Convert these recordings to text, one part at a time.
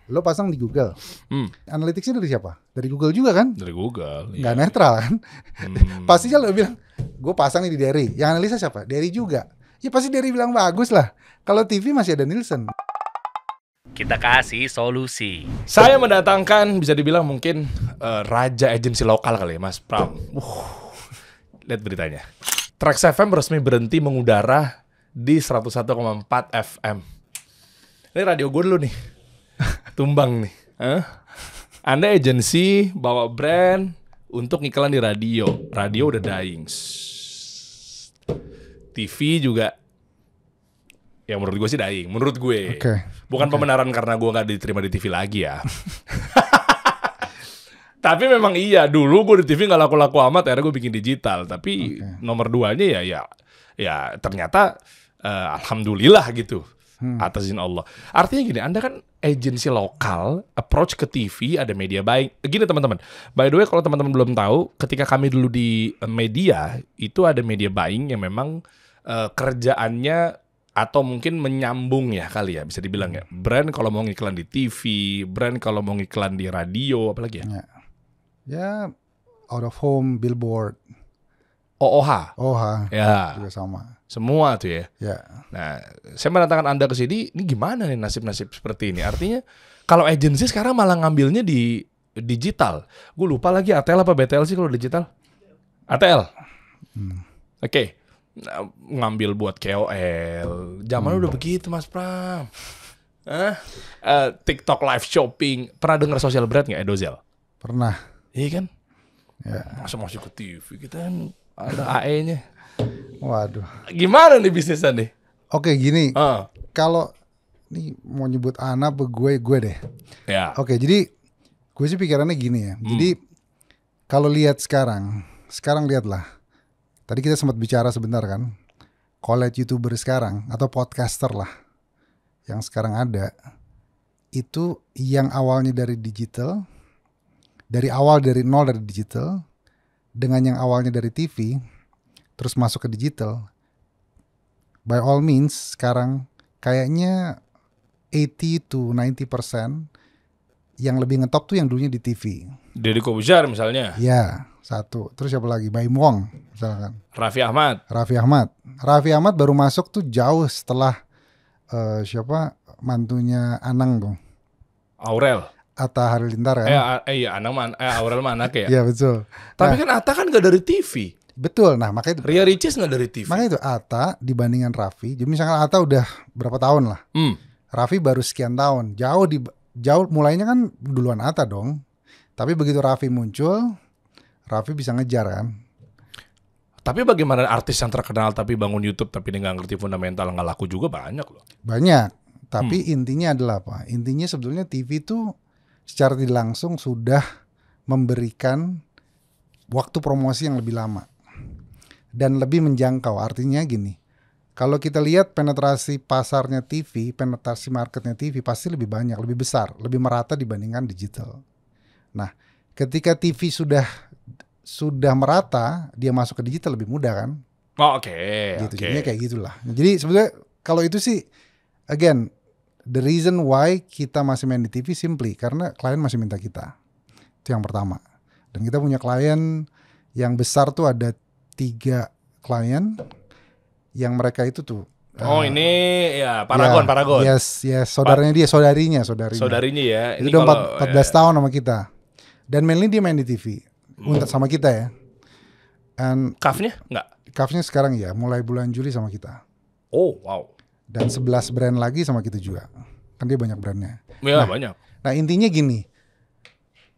lo pasang di Google. Analytics-nya dari siapa? Dari Google juga kan? Dari Google. Nggak netral kan? Pastinya lo bilang, gue pasang nih di Derry. Yang analisa siapa? Derry juga. Ya pasti Derry bilang bagus lah. Kalau TV masih ada Nielsen. Kita kasih solusi. Saya mendatangkan, bisa dibilang mungkin raja agensi lokal kali ya, Mas Pram. Lihat beritanya. Trax FM resmi berhenti mengudara di 101,4 FM. Ini radio gue dulu nih. Tumbang nih. Anda agensi bawa brand untuk iklan di radio. Radio udah dying. TV juga. Ya menurut gue sih dying. Menurut gue. Bukan pembenaran karena gue gak diterima di TV lagi ya. Tapi memang iya. Dulu gue di TV gak laku-laku amat. Akhirnya gue bikin digital. Tapi nomor 2-nya ya ternyata alhamdulillah gitu. Atas izin Allah. Artinya gini, Anda kan agensi lokal, approach ke TV, ada media baik. Gini teman-teman, by the way kalau teman-teman belum tahu, ketika kami dulu di media, itu ada media buying yang memang kerjaannya atau mungkin menyambung ya kali ya, bisa dibilang ya. Brand kalau mau ngiklan di TV, brand kalau mau ngiklan di radio, apalagi ya? Ya, out of home, billboard. OOH. Ya. Juga sama. Semua tuh ya. Ya. Nah, saya mendatangkan Anda ke sini, ini gimana nih nasib-nasib seperti ini? Artinya kalau agensi sekarang malah ngambilnya di digital. Gue lupa lagi ATL apa BTL sih kalau digital? ATL. Oke. Nah, ngambil buat KOL. Zaman udah begitu, Mas Pram. TikTok live shopping. Pernah dengar social brand nggak, Edozel? Pernah. Iya kan? Ya. Masuk ke TV kita kan ada AE-nya. Waduh. Gimana nih bisnisnya nih? Oke, gini. Kalau nih mau nyebut anak gue deh. Ya. Oke, jadi gue sih pikirannya gini ya. Jadi kalau lihat sekarang lihatlah. Tadi kita sempat bicara sebentar kan. College YouTuber sekarang atau podcaster lah yang sekarang ada, itu yang awalnya dari digital, dari nol dari digital, dengan yang awalnya dari TV, terus masuk ke digital. By all means, sekarang kayaknya 80 to 90% yang lebih ngetop tuh yang dulunya di TV. Deddy Corbuzier misalnya. Ya, satu. Terus siapa lagi? Baim Wong misalkan. Raffi Ahmad baru masuk tuh jauh setelah siapa mantunya Anang tuh. Aurel. Atta Halilintar kan? Iya, Aurel mah anak ya. Iya betul. Tapi kan Atta kan gak dari TV. Betul, nah makanya Ria Ricis gak dari TV. Makanya itu Atta dibandingkan Raffi. Jadi misalkan Atta udah berapa tahun lah. Raffi baru sekian tahun. Jauh mulainya kan duluan Atta dong. Tapi begitu Raffi muncul, Raffi bisa ngejar kan. Tapi bagaimana artis yang terkenal tapi bangun YouTube tapi dia gak ngerti fundamental, gak laku juga banyak loh. Banyak. Tapi intinya adalah apa? Intinya sebetulnya TV tuh secara tidak langsung sudah memberikan waktu promosi yang lebih lama dan lebih menjangkau. Artinya gini, kalau kita lihat penetrasi pasarnya TV, penetrasi marketnya TV pasti lebih banyak, lebih besar, lebih merata dibandingkan digital. Nah, ketika TV sudah merata, dia masuk ke digital lebih mudah kan? Gitu. Jadinya kayak gitulah. Jadi sebetulnya kalau itu sih, again, the reason why kita masih main di TV simply karena klien masih minta kita. Itu yang pertama. Dan kita punya klien yang besar tuh ada 3 klien yang mereka itu tuh. Ini ya Paragon. Yes, saudarinya. Saudarinya ya. Itu udah 14 tahun sama kita. Dan mainly dia main di TV. Untuk sama kita ya. And Kafnya enggak? Kafnya sekarang ya, mulai bulan Juli sama kita. Oh, wow. Dan 11 brand lagi sama kita juga. Kan dia banyak brandnya. Ya, banyak. Nah intinya gini,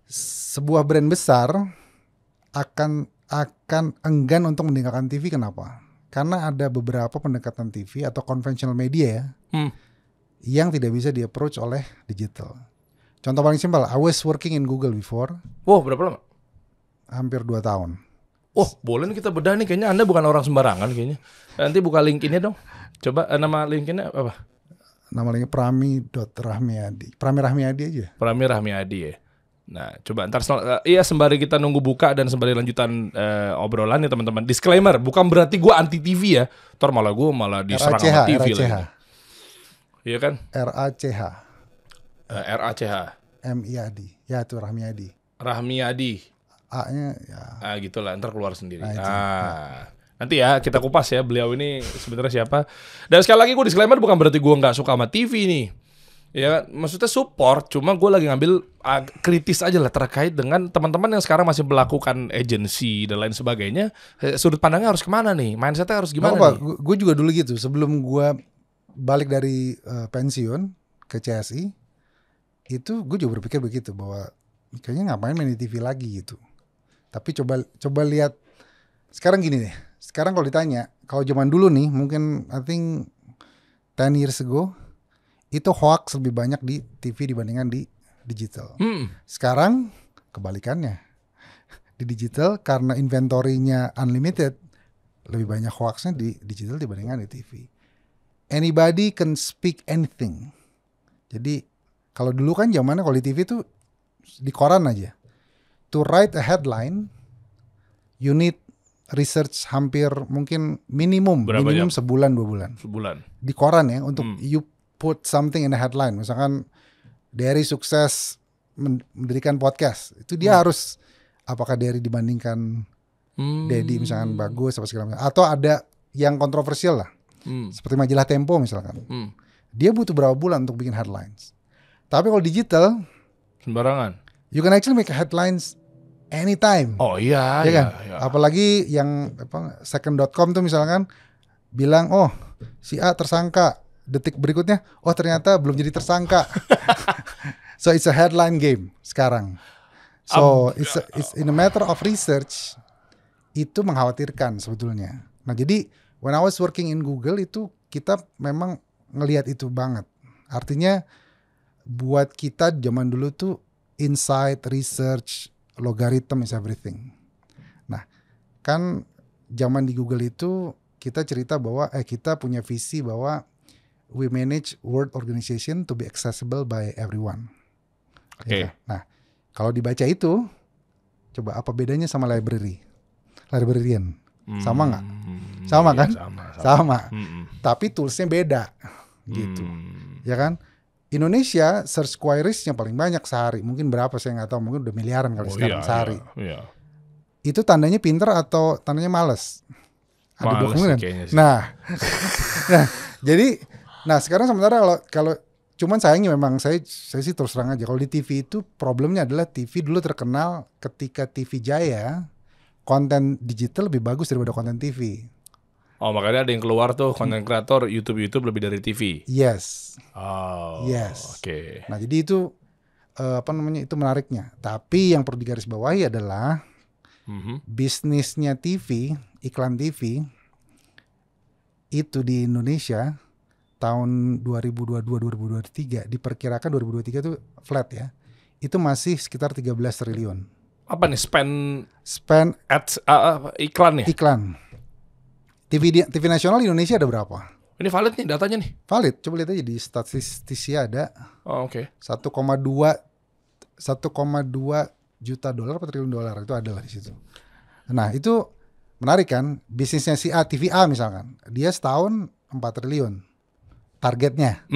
sebuah brand besar akan enggan untuk meninggalkan TV. Kenapa? Karena ada beberapa pendekatan TV atau conventional media yang tidak bisa di-approach oleh digital. Contoh paling simpel, I was working in Google before. Wow, berapa lama? Hampir 2 tahun. Oh, boleh nih kita bedah nih. Kayaknya Anda bukan orang sembarangan kayaknya. Nanti buka LinkedIn-nya dong. Coba nama LinkedIn-nya apa? Nama linknya Prami.Rahmiadi. Prami Rahmiadi aja. Prami Rahmiadi ya. Nah, coba ntar sembari kita nunggu buka dan sembari lanjutan obrolan ya teman-teman. Disclaimer, bukan berarti gue anti TV ya. Ntar gue malah diserang sama TV lagi. Iya kan? RACH. RACH. MIAD. Ya itu Rahmiadi. Rahmiadi. A-nya ya. Gitulah, ntar keluar sendiri. Nah, itu. Nanti ya kita kupas ya beliau ini sebenarnya siapa. Dan sekali lagi gue disclaimer bukan berarti gue nggak suka sama TV nih. Ya maksudnya support, cuma gue lagi ngambil kritis aja lah terkait dengan teman-teman yang sekarang masih melakukan agency dan lain sebagainya. Sudut pandangnya harus kemana nih? Mindsetnya harus gimana nih? Gue juga dulu gitu. Sebelum gue balik dari pensiun ke CSI, itu gue juga berpikir begitu bahwa kayaknya ngapain main di TV lagi gitu. Tapi coba lihat sekarang gini deh. Sekarang kalau ditanya, kalau zaman dulu nih, mungkin I think 10 years ago, itu hoax lebih banyak di TV dibandingkan di digital. Sekarang kebalikannya. Di digital karena inventory-nya unlimited, lebih banyak hoaxnya di digital dibandingkan di TV. Anybody can speak anything. Jadi kalau dulu kan zamannya kalau di TV tuh di koran aja. To write a headline, you need research hampir mungkin minimum sebulan 2 bulan. Sebulan. Di koran ya untuk you put something in the headline. Misalkan Derry sukses mendirikan podcast. Itu dia harus apakah Derry dibandingkan Dedi misalkan bagus apa segala macam. Atau ada yang kontroversial lah. Seperti majalah Tempo misalkan. Dia butuh berapa bulan untuk bikin headlines. Tapi kalau digital sembarangan. You can actually make headlines anytime. Oh iya, ya kan? iya. Apalagi yang second.com tuh misalkan bilang, oh si A tersangka, detik berikutnya, oh ternyata belum jadi tersangka. So it's a headline game sekarang. So it's in a matter of research, itu mengkhawatirkan sebetulnya. Nah jadi when I was working in Google itu kita memang ngelihat itu banget. Artinya buat kita zaman dulu tuh insight, research, logarithm is everything. Nah, kan zaman di Google itu kita cerita bahwa kita punya visi bahwa we manage world organization to be accessible by everyone. Oke. Ya. Nah, kalau dibaca itu, coba apa bedanya sama librarian? Sama nggak? Sama kan? Sama. Tapi toolsnya beda, gitu. Ya kan? Indonesia search queries-nya paling banyak sehari. Mungkin berapa saya nggak tahu. Mungkin udah miliaran kali sekarang sehari. Iya. Itu tandanya pinter atau tandanya malas? Ada dokumen. Nah, jadi, sekarang sementara kalau cuman sayangnya memang saya sih terus terang aja. Kalau di TV itu problemnya adalah TV dulu terkenal ketika TV Jaya konten digital lebih bagus daripada konten TV. Oh makanya ada yang keluar tuh konten kreator YouTube lebih dari TV. Yes. Oh. Yes. Oke. Nah jadi itu itu menariknya. Tapi yang perlu digarisbawahi adalah bisnisnya TV, iklan TV itu di Indonesia tahun 2022-2023 diperkirakan 2023 itu flat ya. Itu masih sekitar 13 triliun. Apa nih spend ads iklan ya? Iklan. TV nasional di Indonesia ada berapa? Ini valid nih datanya nih. Valid, coba lihat aja di Statistisia ada. Oh, oke. 1,2 juta dolar atau triliun dolar itu ada lah di situ. Nah, itu menarik kan? Bisnisnya si A, TV A misalkan. Dia setahun 4 triliun. Targetnya.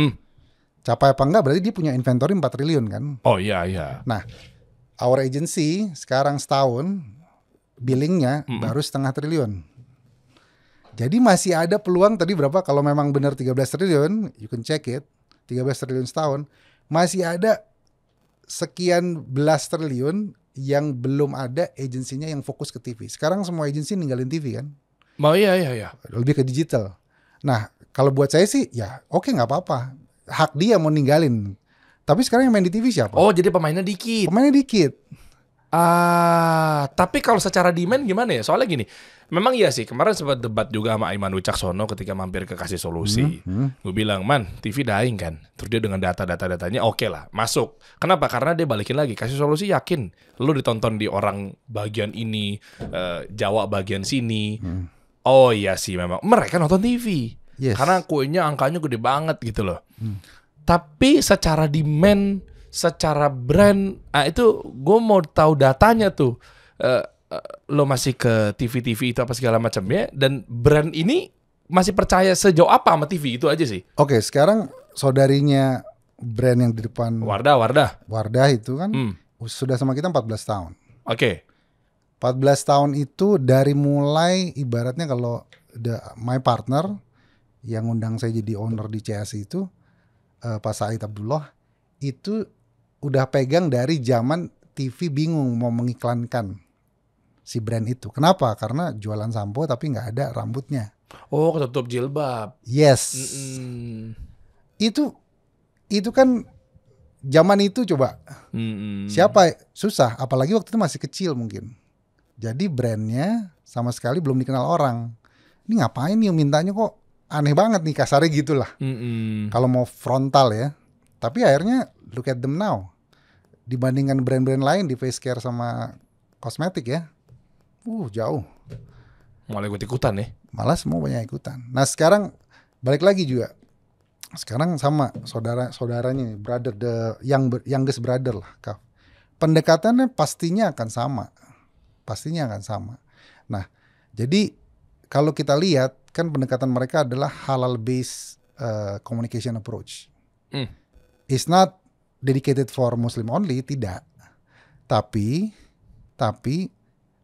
Capai apa enggak berarti dia punya inventory 4 triliun kan? Oh iya. Nah, our agency sekarang setahun billingnya baru 0,5 triliun. Jadi masih ada peluang tadi berapa kalau memang benar 13 triliun, you can check it, 13 triliun setahun, masih ada sekian belas triliun yang belum ada agensinya yang fokus ke TV. Sekarang semua agensi ninggalin TV kan? Oh iya. Lebih ke digital. Nah, kalau buat saya sih ya oke nggak apa-apa. Hak dia mau ninggalin. Tapi sekarang yang main di TV siapa? Oh, jadi pemainnya dikit. Tapi kalau secara demand gimana ya? Soalnya gini, memang iya sih, kemarin sempat debat juga sama Aiman Wicaksono ketika mampir ke Kasih Solusi. Gue bilang, man, TV dying kan. Terus dia dengan data-datanya oke lah, masuk. Kenapa? Karena dia balikin lagi. Kasih Solusi yakin, lu ditonton di orang bagian ini, Jawa bagian sini. Oh iya sih memang, mereka nonton TV. Yes. Karena kuenya angkanya gede banget gitu loh. Tapi secara demand, secara brand, itu gue mau tahu datanya tuh. Lo masih ke TV itu apa segala macamnya, dan brand ini masih percaya sejauh apa sama TV itu aja sih. Oke, sekarang saudarinya brand yang di depan Wardah itu kan sudah sama kita 14 tahun. Oke. 14 tahun itu dari mulai ibaratnya kalau my partner yang undang saya jadi owner di CS itu Pak Said Abdullah itu udah pegang dari zaman TV bingung mau mengiklankan si brand itu. Kenapa? Karena jualan sampo tapi nggak ada rambutnya. Oh, ketutup jilbab. Yes. Itu kan zaman itu coba. Siapa susah, apalagi waktu itu masih kecil mungkin. Jadi brandnya sama sekali belum dikenal orang. Ini ngapain nih mintanya kok aneh banget nih, kasarnya gitulah. Kalau mau frontal ya. Tapi akhirnya look at them now. Dibandingkan brand-brand lain di face care sama kosmetik ya. Jauh. Malah ikut-ikutan ya. Malah semua banyak ikutan. Nah sekarang balik lagi juga. Sekarang sama saudaranya, brother, the youngest brother lah. Pendekatannya pastinya akan sama. Nah jadi kalau kita lihat kan pendekatan mereka adalah halal based communication approach. It's not dedicated for Muslim only, tidak. Tapi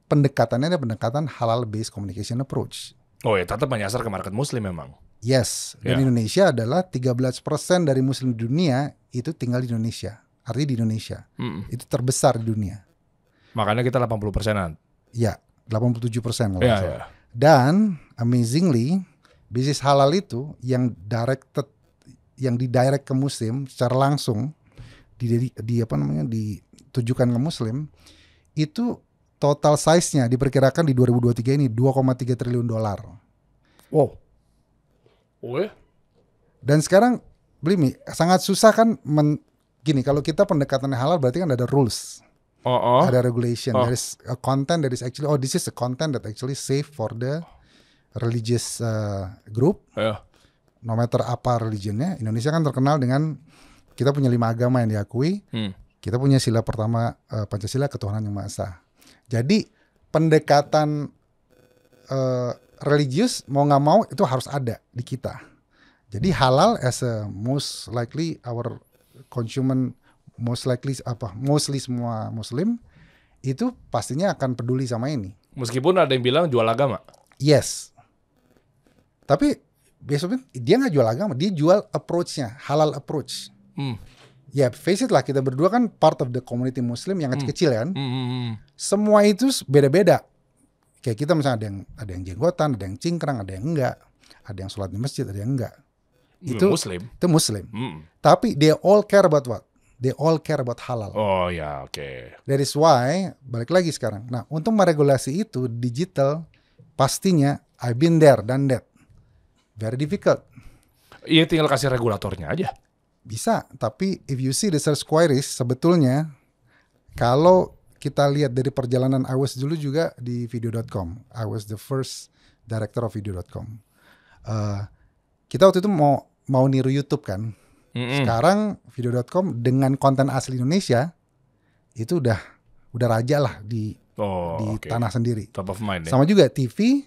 pendekatannya ada pendekatan halal based communication approach. Oh ya, tetap menyasar ke market Muslim memang. Yes, dan Indonesia adalah 13% dari Muslim di dunia itu tinggal di Indonesia. Artinya di Indonesia. Itu terbesar di dunia. Makanya kita 80%-an. Ya, 87% kalau nggak salah. Dan amazingly, bisnis halal itu yang didirect ke Muslim secara langsung ditujukan ke Muslim itu total size-nya diperkirakan di 2023 ini $2,3 triliun. Wow. Oh ya? Dan sekarang believe me, sangat susah kan gini, kalau kita pendekatannya halal berarti kan ada rules. Ada regulation. There is a content that is actually this is a content that actually safe for the religious group. No matter apa religionnya. Indonesia kan terkenal dengan kita punya 5 agama yang diakui. Kita punya sila pertama Pancasila, ketuhanan yang Maha Esa. Jadi pendekatan religius mau nggak mau itu harus ada di kita. Jadi halal as a most likely our consumer mostly semua Muslim itu pastinya akan peduli sama ini. Meskipun ada yang bilang jual agama. Yes. Tapi besoknya dia nggak jual agama, dia jual approach-nya, halal approach. Ya face it lah, kita berdua kan part of the community Muslim yang kecil kan. Semua itu beda-beda. Kayak kita misalnya ada yang jenggotan, ada yang cingkrang, ada yang enggak, ada yang sholat di masjid, ada yang enggak. Itu Muslim. Tapi they all care about what? They all care about halal. Oh ya, oke. That is why balik lagi sekarang. Nah, untuk meregulasi itu digital pastinya I've been there, done that. Very difficult. Iya, tinggal kasih regulatornya aja. Bisa, tapi if you see the search queries sebetulnya kalau kita lihat dari perjalanan I was dulu juga di video.com. I was the first director of video.com. Kita waktu itu mau niru YouTube kan. Sekarang video.com dengan konten asli Indonesia itu udah raja lah di tanah sendiri. Top of mind. Sama juga TV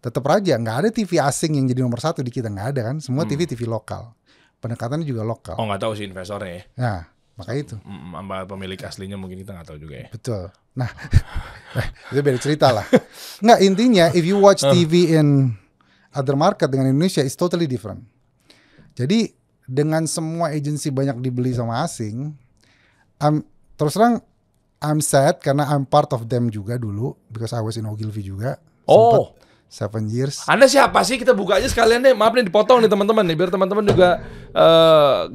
tetap raja. Nggak ada TV asing yang jadi nomor 1 di kita, nggak ada kan. Semua TV lokal. Pendekatannya juga lokal. Oh, nggak tahu sih investornya ya. Nah, makanya itu. Pemilik aslinya mungkin kita nggak tahu juga ya. Betul. Nah, itu beda cerita lah. Nggak, intinya if you watch TV in other market dengan Indonesia is totally different. Jadi dengan semua agensi banyak dibeli sama asing, terus terang I'm sad karena I'm part of them juga dulu because I was in Ogilvy juga. Oh. 7 years. Anda siapa sih? Kita buka aja sekalian deh. Maaf nih dipotong nih teman-teman nih, biar teman-teman juga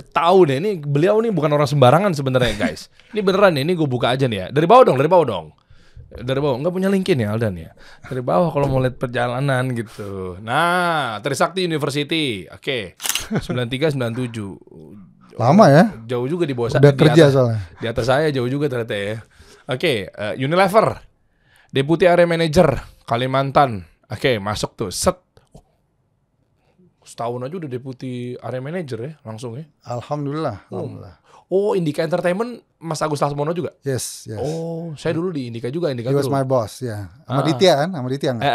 tahu deh. Ini beliau nih bukan orang sembarangan sebenarnya guys. Ini beneran nih. Ini gue buka aja nih ya. Dari bawah dong. Dari bawah. Nggak punya LinkedIn ya Aldan ya. Dari bawah kalau mau lihat perjalanan gitu. Nah, Trisakti University. Oke. 93 97. Lama ya? Jauh juga di bawah saya. Udah kerja soalnya. Di atas saya jauh juga ternyata ya. Oke, Unilever. Deputy Area Manager Kalimantan. Oke, masuk tuh. Setahun aja udah deputi area manager ya, langsung ya. Alhamdulillah. Oh, Indika Entertainment Mas Agus Lasmono juga? Yes. Oh, saya dulu di Indika juga. He was my boss, ya. Sama Ditya kan? Sama Ditya enggak?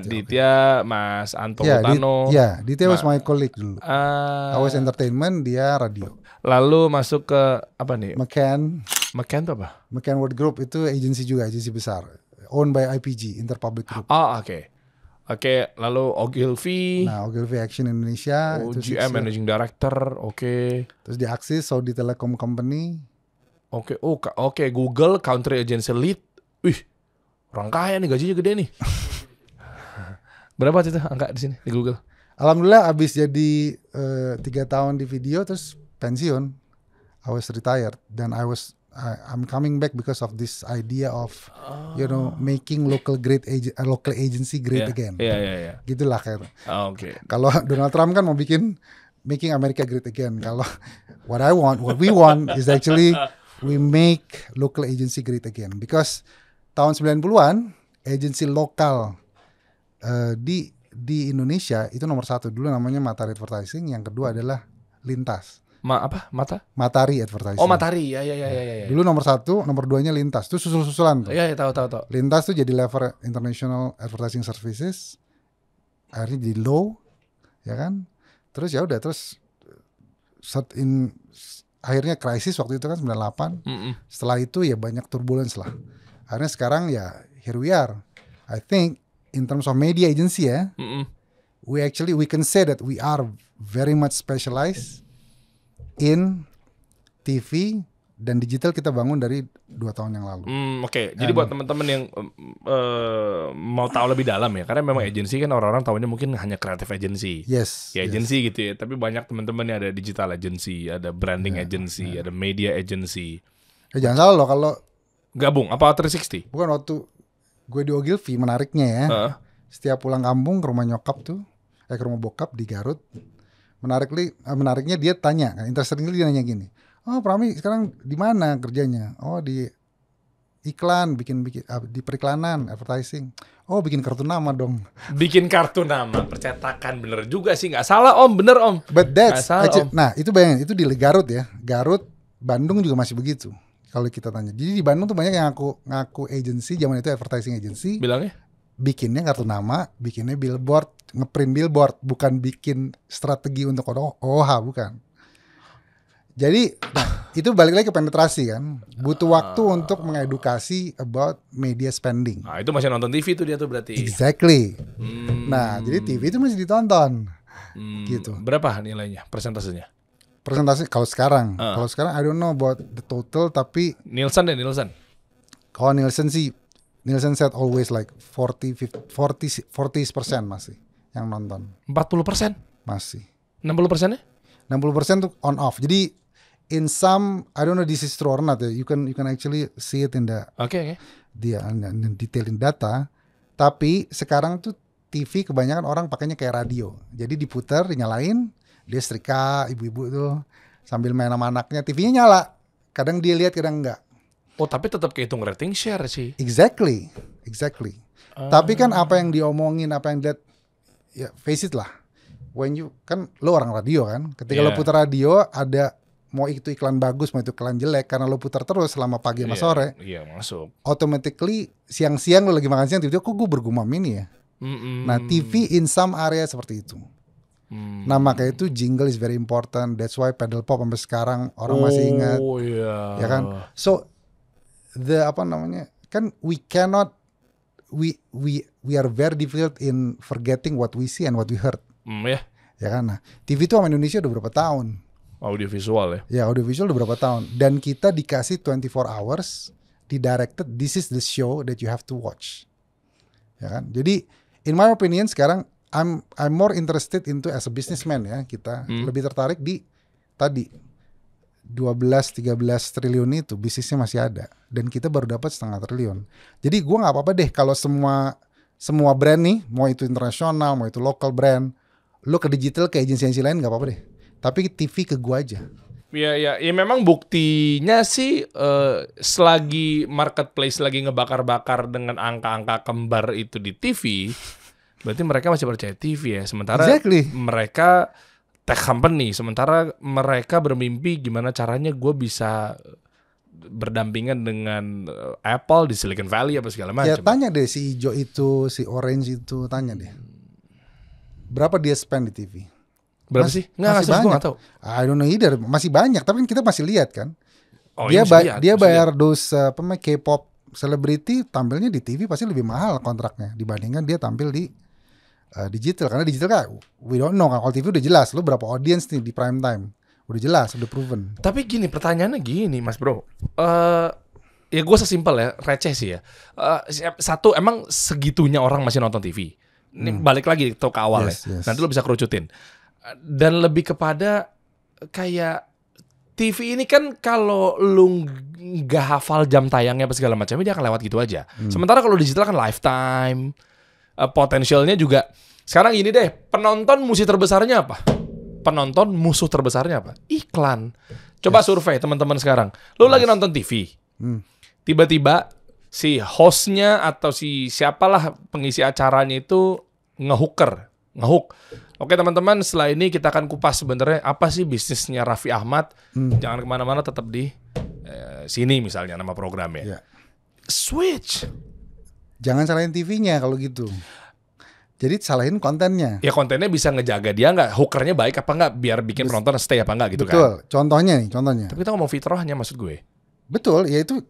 Ditya, Mas Anto Tano. Ditya was my colleague dulu. I was entertainment, dia radio. Lalu masuk ke apa nih? McCann tuh apa? World Group itu agensi juga, agensi besar, owned by IPG, Interpublic Group. Oh, Oke, lalu Ogilvy. Nah, Ogilvy Action Indonesia itu GM Managing Director, oke. Terus di Axis Saudi Telecom Company. Oke, Google Country Agency Lead. Wih, orang kaya nih, gajinya gede nih. Berapa itu angka di sini di Google? Alhamdulillah abis jadi 3 tahun di video terus pensiun. I was retired dan I'm coming back because of this idea of making local agency great again. Iya. Gitulah kayak. Oke. Kalau Donald Trump kan mau making America great again. Kalau what we want is actually we make local agency great again because tahun 90-an agensi lokal di Indonesia itu nomor 1 dulu namanya Matahari Advertising, yang kedua adalah Lintas. Matahari Advertising. Oh, Matahari. Ya. Dulu nomor 1, nomor 2-nya Lintas. Itu susul-susulan tuh. Iya, tahu. Lintas tuh jadi level International Advertising Services. Akhirnya jadi low, ya kan? Terus ya udah, akhirnya krisis waktu itu kan 98. Setelah itu ya banyak turbulence lah. Akhirnya sekarang ya here we are. I think in terms of media agency ya, we can say that we are very much specialized in TV dan digital. Kita bangun dari 2 tahun yang lalu. Oke. Jadi buat teman-teman yang mau tahu lebih dalam ya, karena memang agensi kan orang-orang tahunya mungkin hanya creative agency. Yes. Ya agency gitu ya. Tapi banyak teman-teman yang ada digital agency, ada branding agency, ada media agency. Jangan salah loh kalau gabung apa 360? Bukan, waktu gue di Ogilvy menariknya ya. Setiap pulang kampung ke rumah nyokap tuh, ke rumah bokap di Garut. Menariknya dia tanya, interestingly dia nanya gini. Oh, Prami sekarang di mana kerjanya? Oh, di iklan, bikin di periklanan, advertising. Oh, bikin kartu nama dong. Bikin kartu nama, percetakan, bener juga sih, nggak salah Om, bener Om. But that's salah, Om. Nah itu bayangin, itu di Garut ya. Garut, Bandung juga masih begitu. Kalau kita tanya, jadi di Bandung tuh banyak yang ngaku agency, zaman itu advertising agency. Bilangnya? Bikinnya kartu nama, bikinnya billboard, ngeprint billboard, bukan bikin strategi untuk OH, bukan. Jadi, itu balik lagi ke penetrasi kan. Butuh waktu untuk mengedukasi about media spending. Nah, itu masih nonton TV tuh dia tuh berarti. Exactly. Nah, jadi TV itu masih ditonton. Gitu. Berapa nilainya, persentasenya? Presentasi kalau sekarang I don't know about the total, tapi Nielsen. Kalau Nielsen sih, Nielsen said always like 40% masih yang nonton. 40%? Masih. 60%-nya? 60% tuh on off. Jadi in some, I don't know this is true or not, you can actually see it in the detailin data. Tapi sekarang tuh TV kebanyakan orang pakainya kayak radio. Jadi diputar, dinyalain, dia setrika, ibu-ibu tuh sambil main sama anaknya, TV-nya nyala. Kadang dia lihat, kadang enggak. Oh, tapi tetap kehitung rating share sih. Exactly. Tapi kan apa yang diomongin, apa yang dilihat, ya face it lah. Kan lo orang radio kan, ketika lo putar radio, ada mau itu iklan bagus, mau itu iklan jelek, karena lo putar terus selama pagi sama sore. Iya, masuk. Automatically siang-siang lo lagi makan siang, tiba-tiba kok gue bergumam ini ya. Nah, TV in some area seperti itu. Nah, makanya itu jingle is very important. That's why pedal pop sampai sekarang orang masih ingat. Oh iya. Ya kan? So kan we cannot, we are very difficult in forgetting what we see and what we heard. Ya kan? Nah, TV itu sama Indonesia udah berapa tahun? Audiovisual ya? Ya, audiovisual udah berapa tahun. Dan kita dikasih 24 hours, directed, this is the show that you have to watch. Ya kan? Jadi, in my opinion sekarang, I'm more interested into as a businessman ya, kita lebih tertarik di tadi 12-13 triliun itu bisnisnya masih ada dan kita baru dapat 0,5 triliun. Jadi gue nggak apa-apa deh kalau semua brand nih, mau itu internasional, mau itu local brand, lo ke digital ke agensi lain nggak apa-apa deh. Tapi TV ke gue aja. Ya memang buktinya sih selagi marketplace lagi ngebakar-bakar dengan angka-angka kembar itu di TV, berarti mereka masih percaya TV ya. Sementara mereka tech company, sementara mereka bermimpi gimana caranya gue bisa berdampingan dengan Apple di Silicon Valley apa segala macam. Ya tanya deh si hijau itu, si orange itu, tanya deh. Berapa dia spend di TV? Berapa sih? Nggak, masih banyak. Gue nggak tahu. I don't know either. Masih banyak, tapi kan kita masih lihat kan. Oh, Dia iya, dia bayar dos K-pop selebriti tampilnya di TV pasti lebih mahal kontraknya dibandingkan dia tampil di digital. Karena digital kan we don't know kan. Kalau TV udah jelas lu berapa audience nih di prime time. Udah jelas, udah proven. Tapi gini, pertanyaannya gini, Mas Bro. Ya gue sesimpel ya, receh sih ya. Satu, emang segitunya orang masih nonton TV. Ini balik lagi ke awal Yes. Nanti lo bisa kerucutin. Dan lebih kepada kayak TV ini kan kalau lu nggak hafal jam tayangnya apa segala macamnya dia akan lewat gitu aja. Sementara kalau digital kan lifetime, potensialnya juga. Sekarang gini deh, penonton musuh terbesarnya apa? Penonton musuh terbesarnya apa? Iklan. Coba survei teman-teman sekarang. Lu lagi nonton TV, tiba-tiba si hostnya atau si siapalah pengisi acaranya itu ngehook. Oke teman-teman, setelah ini kita akan kupas sebenarnya apa sih bisnisnya Raffi Ahmad. Jangan kemana-mana, tetap di sini misalnya nama programnya. Ya. Switch. Jangan salahin TV-nya kalau gitu. Jadi salahin kontennya. Ya kontennya bisa ngejaga dia nggak, hookernya baik apa nggak, biar bikin penonton stay apa nggak gitu. Betul. Kan. Contohnya. Tapi kita ngomong fitrahnya maksud gue. Betul, ya itu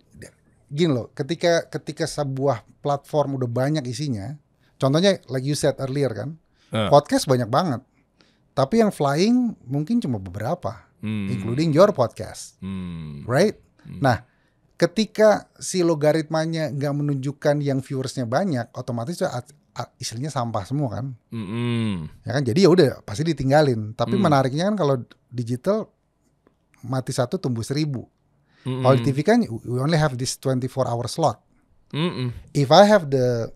gini loh. Ketika sebuah platform udah banyak isinya, contohnya like you said earlier kan. Podcast banyak banget, tapi yang flying mungkin cuma beberapa, including your podcast, right? Nah, ketika si logaritmanya nggak menunjukkan yang viewersnya banyak, otomatis istilahnya sampah semua kan, ya kan? Jadi ya udah pasti ditinggalin. Tapi menariknya kan kalau digital mati satu tumbuh 1000. Kalau di TV kan we only have this 24-hour slot. If I have the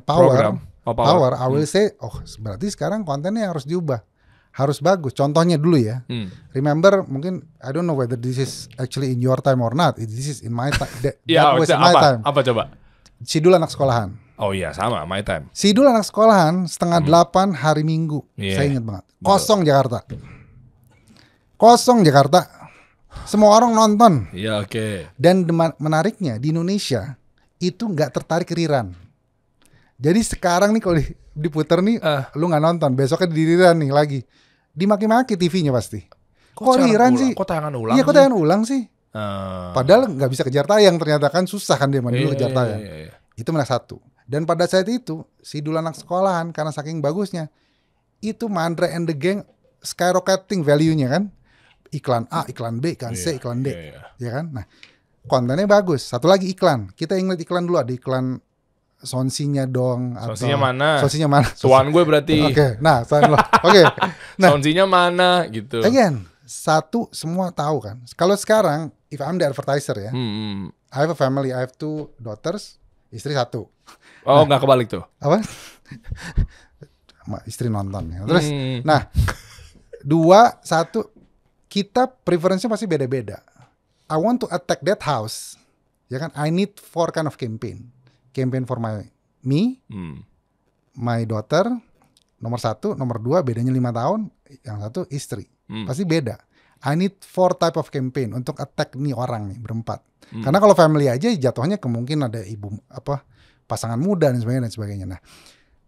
power, I will say, berarti sekarang kontennya harus diubah, harus bagus. Contohnya dulu ya, remember mungkin I don't know whether this is actually in your time or not. This is in my time. Ya, apa coba? Sidul anak sekolahan. Oh iya sama, my time. Sidul anak sekolahan 7:30 hari Minggu, saya ingat banget. Kosong Jakarta, semua orang nonton. Iya oke. Dan menariknya di Indonesia itu nggak tertarik rerun. Jadi sekarang nih kalau diputer nih, lu nggak nonton, besoknya di rerun nih lagi, dimaki-maki TV-nya pasti. Kok rerun sih? Kok tayangan ulang? Iya, kok tayangan ulang sih? Padahal nggak bisa kejar tayang, ternyata kan susah kan dia dulu kejar tayang. Iya. Itu nomor satu. Dan pada saat itu si dulu anak sekolahan karena saking bagusnya itu Mandra and the Gang skyrocketing value-nya kan. Iklan A, iklan B, iklan C, iklan D, ya kan? Nah, kontennya bagus. Satu lagi iklan. Kita ingat iklan dulu, ada iklan Sonsinya dong. Sonsinya mana? Sonsinya mana? Suan gue berarti. Oke, nah, oke. Nah, Sonsinya mana gitu. Again, satu semua tahu kan. Kalau sekarang, if I'm the advertiser ya, I have a family, I have 2 daughters, istri 1. Oh, nggak kebalik tuh. Apa? Istri nonton ya. Terus, nah, 2, 1, kita preferensinya pasti beda-beda. I want to attack that house, ya kan? I need 4 kind of campaign for me, my daughter, nomor 1, nomor 2 bedanya 5 tahun, yang 1 istri, pasti beda. I need 4 type of campaign untuk attack nih orang nih berempat. Karena kalau family aja jatuhnya kemungkinan ada ibu pasangan muda dan sebagainya. Nah,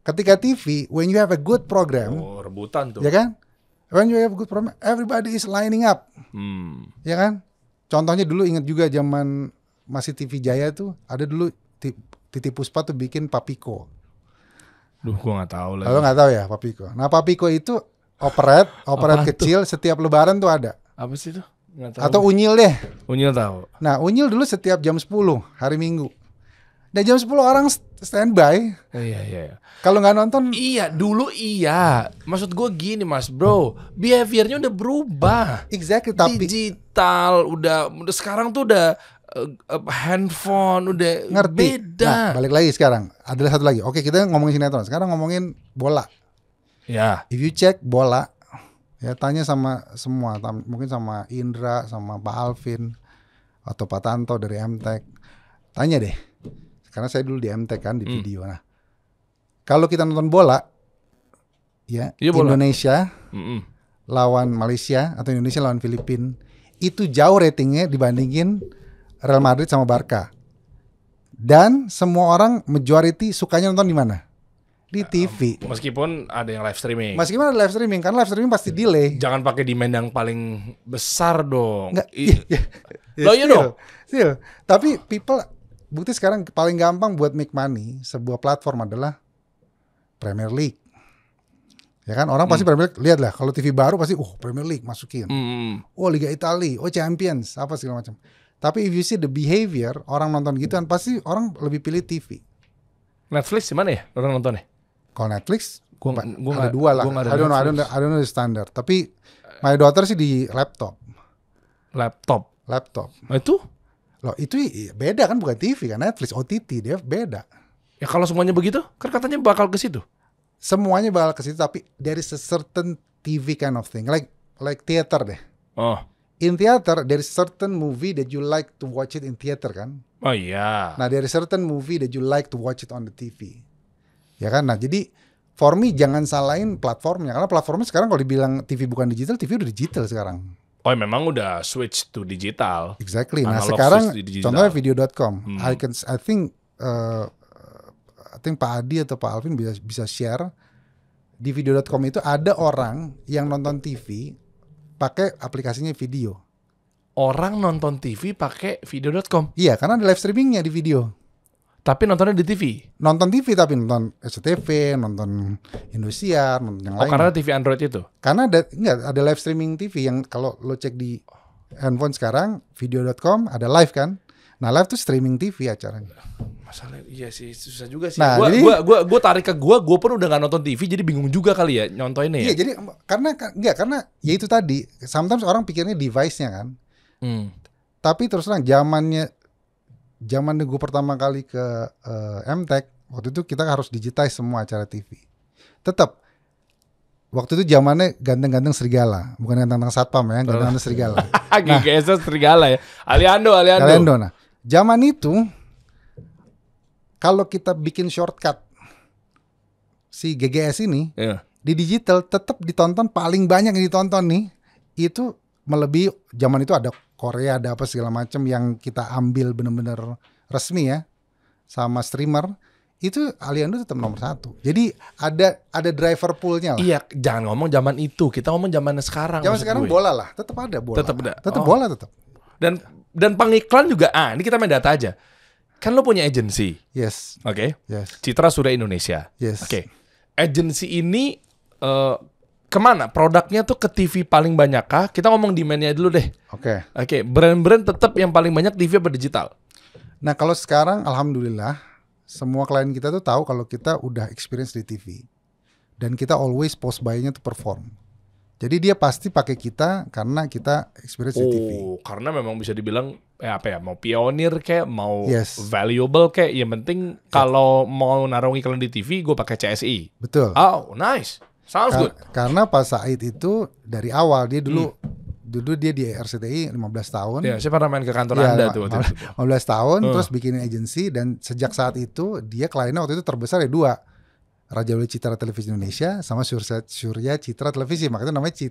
ketika TV, when you have a good program, rebutan tuh, ya kan? When you have a good program, everybody is lining up, ya kan? Contohnya dulu ingat juga zaman masih TV Jaya tuh ada dulu Titi Puspa tuh bikin Papiko. Duh, gua nggak tahu lagi. Lo nggak tahu ya Papiko? Nah, Papiko itu operet kecil setiap Lebaran tuh ada. Apa sih tuh? Nggak tahu. Atau Unyil deh. Unyil tahu. Nah, Unyil dulu setiap jam 10 hari Minggu. Dan jam 10 orang standby. Iya. Kalau nggak nonton, iya dulu iya. Maksud gue gini Mas Bro, behaviornya udah berubah. Exactly, tapi digital udah sekarang tuh udah handphone udah ngerti. Beda. Nah, balik lagi sekarang. Ada satu lagi. Oke, kita ngomongin sinetron. Sekarang ngomongin bola. Ya. If you check bola, ya tanya sama semua, mungkin sama Indra, sama Pak Alvin, atau Pak Tanto dari MTech. Tanya deh. Karena saya dulu di MTech kan di video. Nah, kalau kita nonton bola, ya bola. Indonesia lawan Malaysia atau Indonesia lawan Filipina, itu jauh ratingnya dibandingin Real Madrid sama Barca. Dan semua orang majority sukanya nonton di mana? di TV. Meskipun ada yang live streaming. Meskipun ada live streaming, kan live streaming pasti delay. Jangan pakai demand yang paling besar dong. Nggak, Loh iya dong. Still. Tapi people, bukti sekarang paling gampang buat make money sebuah platform adalah Premier League. Ya kan, orang pasti Premier League, lihat lah kalau TV baru pasti Premier League masukin. Liga Italia, Champions, apa segala macam. Tapi if you see the behavior orang nonton gitu kan pasti orang lebih pilih TV. Netflix gimana ya orang nontonnya? Kalau Netflix Gua ada dua lah. I don't know the standard. Tapi my daughter sih di laptop. Nah, itu? Loh itu beda kan, bukan TV kan, Netflix, OTT dia beda. Ya kalau semuanya begitu, kan katanya bakal ke situ. Semuanya bakal ke situ, tapi there is a certain TV kind of thing, like theater deh. Oh. In theater there is certain movie that you like to watch it in theater kan. Oh iya. Nah there is certain movie that you like to watch it on the TV. Ya kan, nah jadi for me jangan salahin platformnya, karena platformnya sekarang kalau dibilang TV bukan digital, TV udah digital sekarang. Oh memang udah switch to digital. Exactly. Nah Analog sekarang contohnya video.com. I think Pak Adi atau Pak Alvin bisa share di video.com itu ada orang yang nonton TV pakai aplikasinya video. Orang nonton TV pakai video.com. Iya, karena ada live streamingnya di video. Tapi nontonnya di TV. Nonton TV tapi nonton SCTV, nonton Indosiar, nonton yang lain. Karena TV Android itu. Karena ada live streaming TV yang kalau lo cek di handphone sekarang video.com ada live kan. Nah, live tuh streaming TV acaranya. Masalah iya sih susah juga sih. Nah, gua tarik ke gua pun udah gak nonton TV jadi bingung juga kali ya nyontoinnya ya. Iya, jadi karena ya itu tadi, sometimes orang pikirnya device-nya kan. Tapi terus terang zaman gue pertama kali ke MTech, waktu itu kita harus digitize semua acara TV. Tetap waktu itu zamannya ganteng-ganteng serigala, bukan ganteng-ganteng satpam ya, ganteng-ganteng serigala. GGS serigala ya. Aliando. Nah, zaman itu kalau kita bikin shortcut si GGS ini di digital tetap ditonton, paling banyak yang ditonton nih itu melebihi zaman itu ada Korea, ada apa segala macam yang kita ambil benar-benar resmi ya sama streamer, itu Aliando tetap nomor 1. Jadi ada driver poolnya lah. Iya, jangan ngomong zaman itu, kita ngomong zaman sekarang. Zaman sekarang bola lah, tetap ada bola. Tetap bola tetap. Dan pengiklan juga. Ini kita main data aja. Kan lo punya agency. Yes. Oke. Yes. Citra Surya Indonesia. Yes. Oke. Agency ini kemana? Produknya tuh ke TV paling banyak kah? Kita ngomong demand-nya dulu deh. Oke. Brand-brand tetap yang paling banyak TV apa digital? Nah kalau sekarang alhamdulillah semua klien kita tuh tahu kalau kita udah experience di TV. Dan kita always post buy-nya tuh perform. Jadi dia pasti pakai kita karena kita experience di TV. Karena memang bisa dibilang mau pionir kayak, mau valuable kayak, yang penting kalau mau naruh iklan di TV gue pakai CSI. Betul. Oh, nice. Sounds good. Karena Pak Said itu dari awal dia dulu dia di RCTI 15 tahun. Ya, saya pernah main ke kantor Anda tuh waktu itu. 15 tahun terus bikin agensi, dan sejak saat itu dia kliennya waktu itu terbesar ya 2. Raja Wali Citra Televisi Indonesia sama Surya Citra Televisi, makanya namanya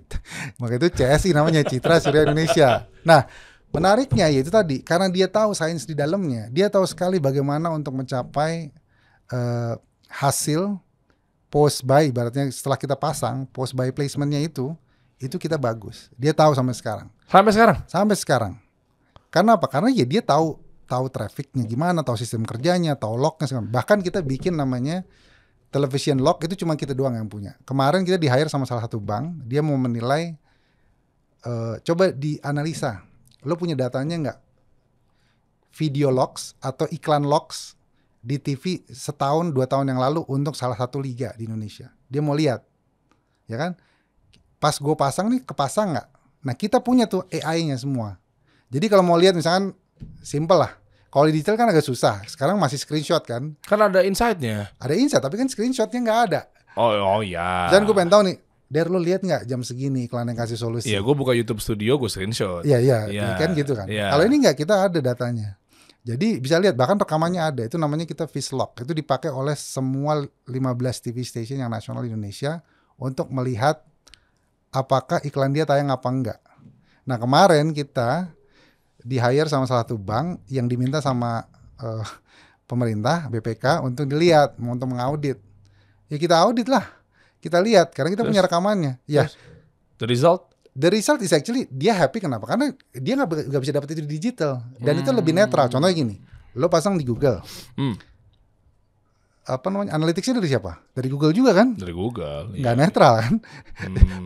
makanya itu CSI namanya, Citra Surya Indonesia. Nah, menariknya yaitu tadi karena dia tahu sains di dalamnya, dia tahu sekali bagaimana untuk mencapai hasil post buy, ibaratnya setelah kita pasang post buy placementnya itu kita bagus. Dia tahu sampai sekarang. Sampai sekarang. Karena apa? Karena ya dia tahu trafficnya gimana, tahu sistem kerjanya, tahu lognya segala. Bahkan kita bikin namanya television log, itu cuma kita doang yang punya. Kemarin kita di hire sama salah satu bank, dia mau menilai, coba dianalisa, lo punya datanya nggak? Video logs atau iklan logs di TV setahun 2 tahun yang lalu untuk salah satu liga di Indonesia. Dia mau lihat, ya kan? Pas gue pasang nih, kepasang nggak? Nah kita punya tuh AI-nya semua. Jadi kalau mau lihat misalkan simple lah. Kalau di digital kan agak susah. Sekarang masih screenshot kan? Kan ada insight-nya. Ada insight, tapi kan screenshotnya nggak ada. Oh ya. Dan gue pengen tahu nih, Der, lo lihat nggak jam segini iklan yang kasih solusi? Iya, gue buka YouTube Studio, gue screenshot. Iya, kan gitu kan. Kalau ini nggak, kita ada datanya. Jadi bisa lihat, bahkan rekamannya ada. Itu namanya kita Vizlog. Itu dipakai oleh semua 15 TV station yang nasional di Indonesia untuk melihat apakah iklan dia tayang apa enggak. Nah kemarin kita di hire sama salah satu bank yang diminta sama pemerintah BPK untuk dilihat, untuk mengaudit. Ya kita audit lah. Kita lihat karena kita Terus? punya rekamannya. Ya, The result? the result is actually dia happy kenapa? Karena dia nggak bisa dapat itu di digital dan itu lebih netral. Contohnya gini, lo pasang di Google. Apa namanya? Analyticsnya dari siapa? Dari Google juga kan? Dari Google. Nggak netral kan?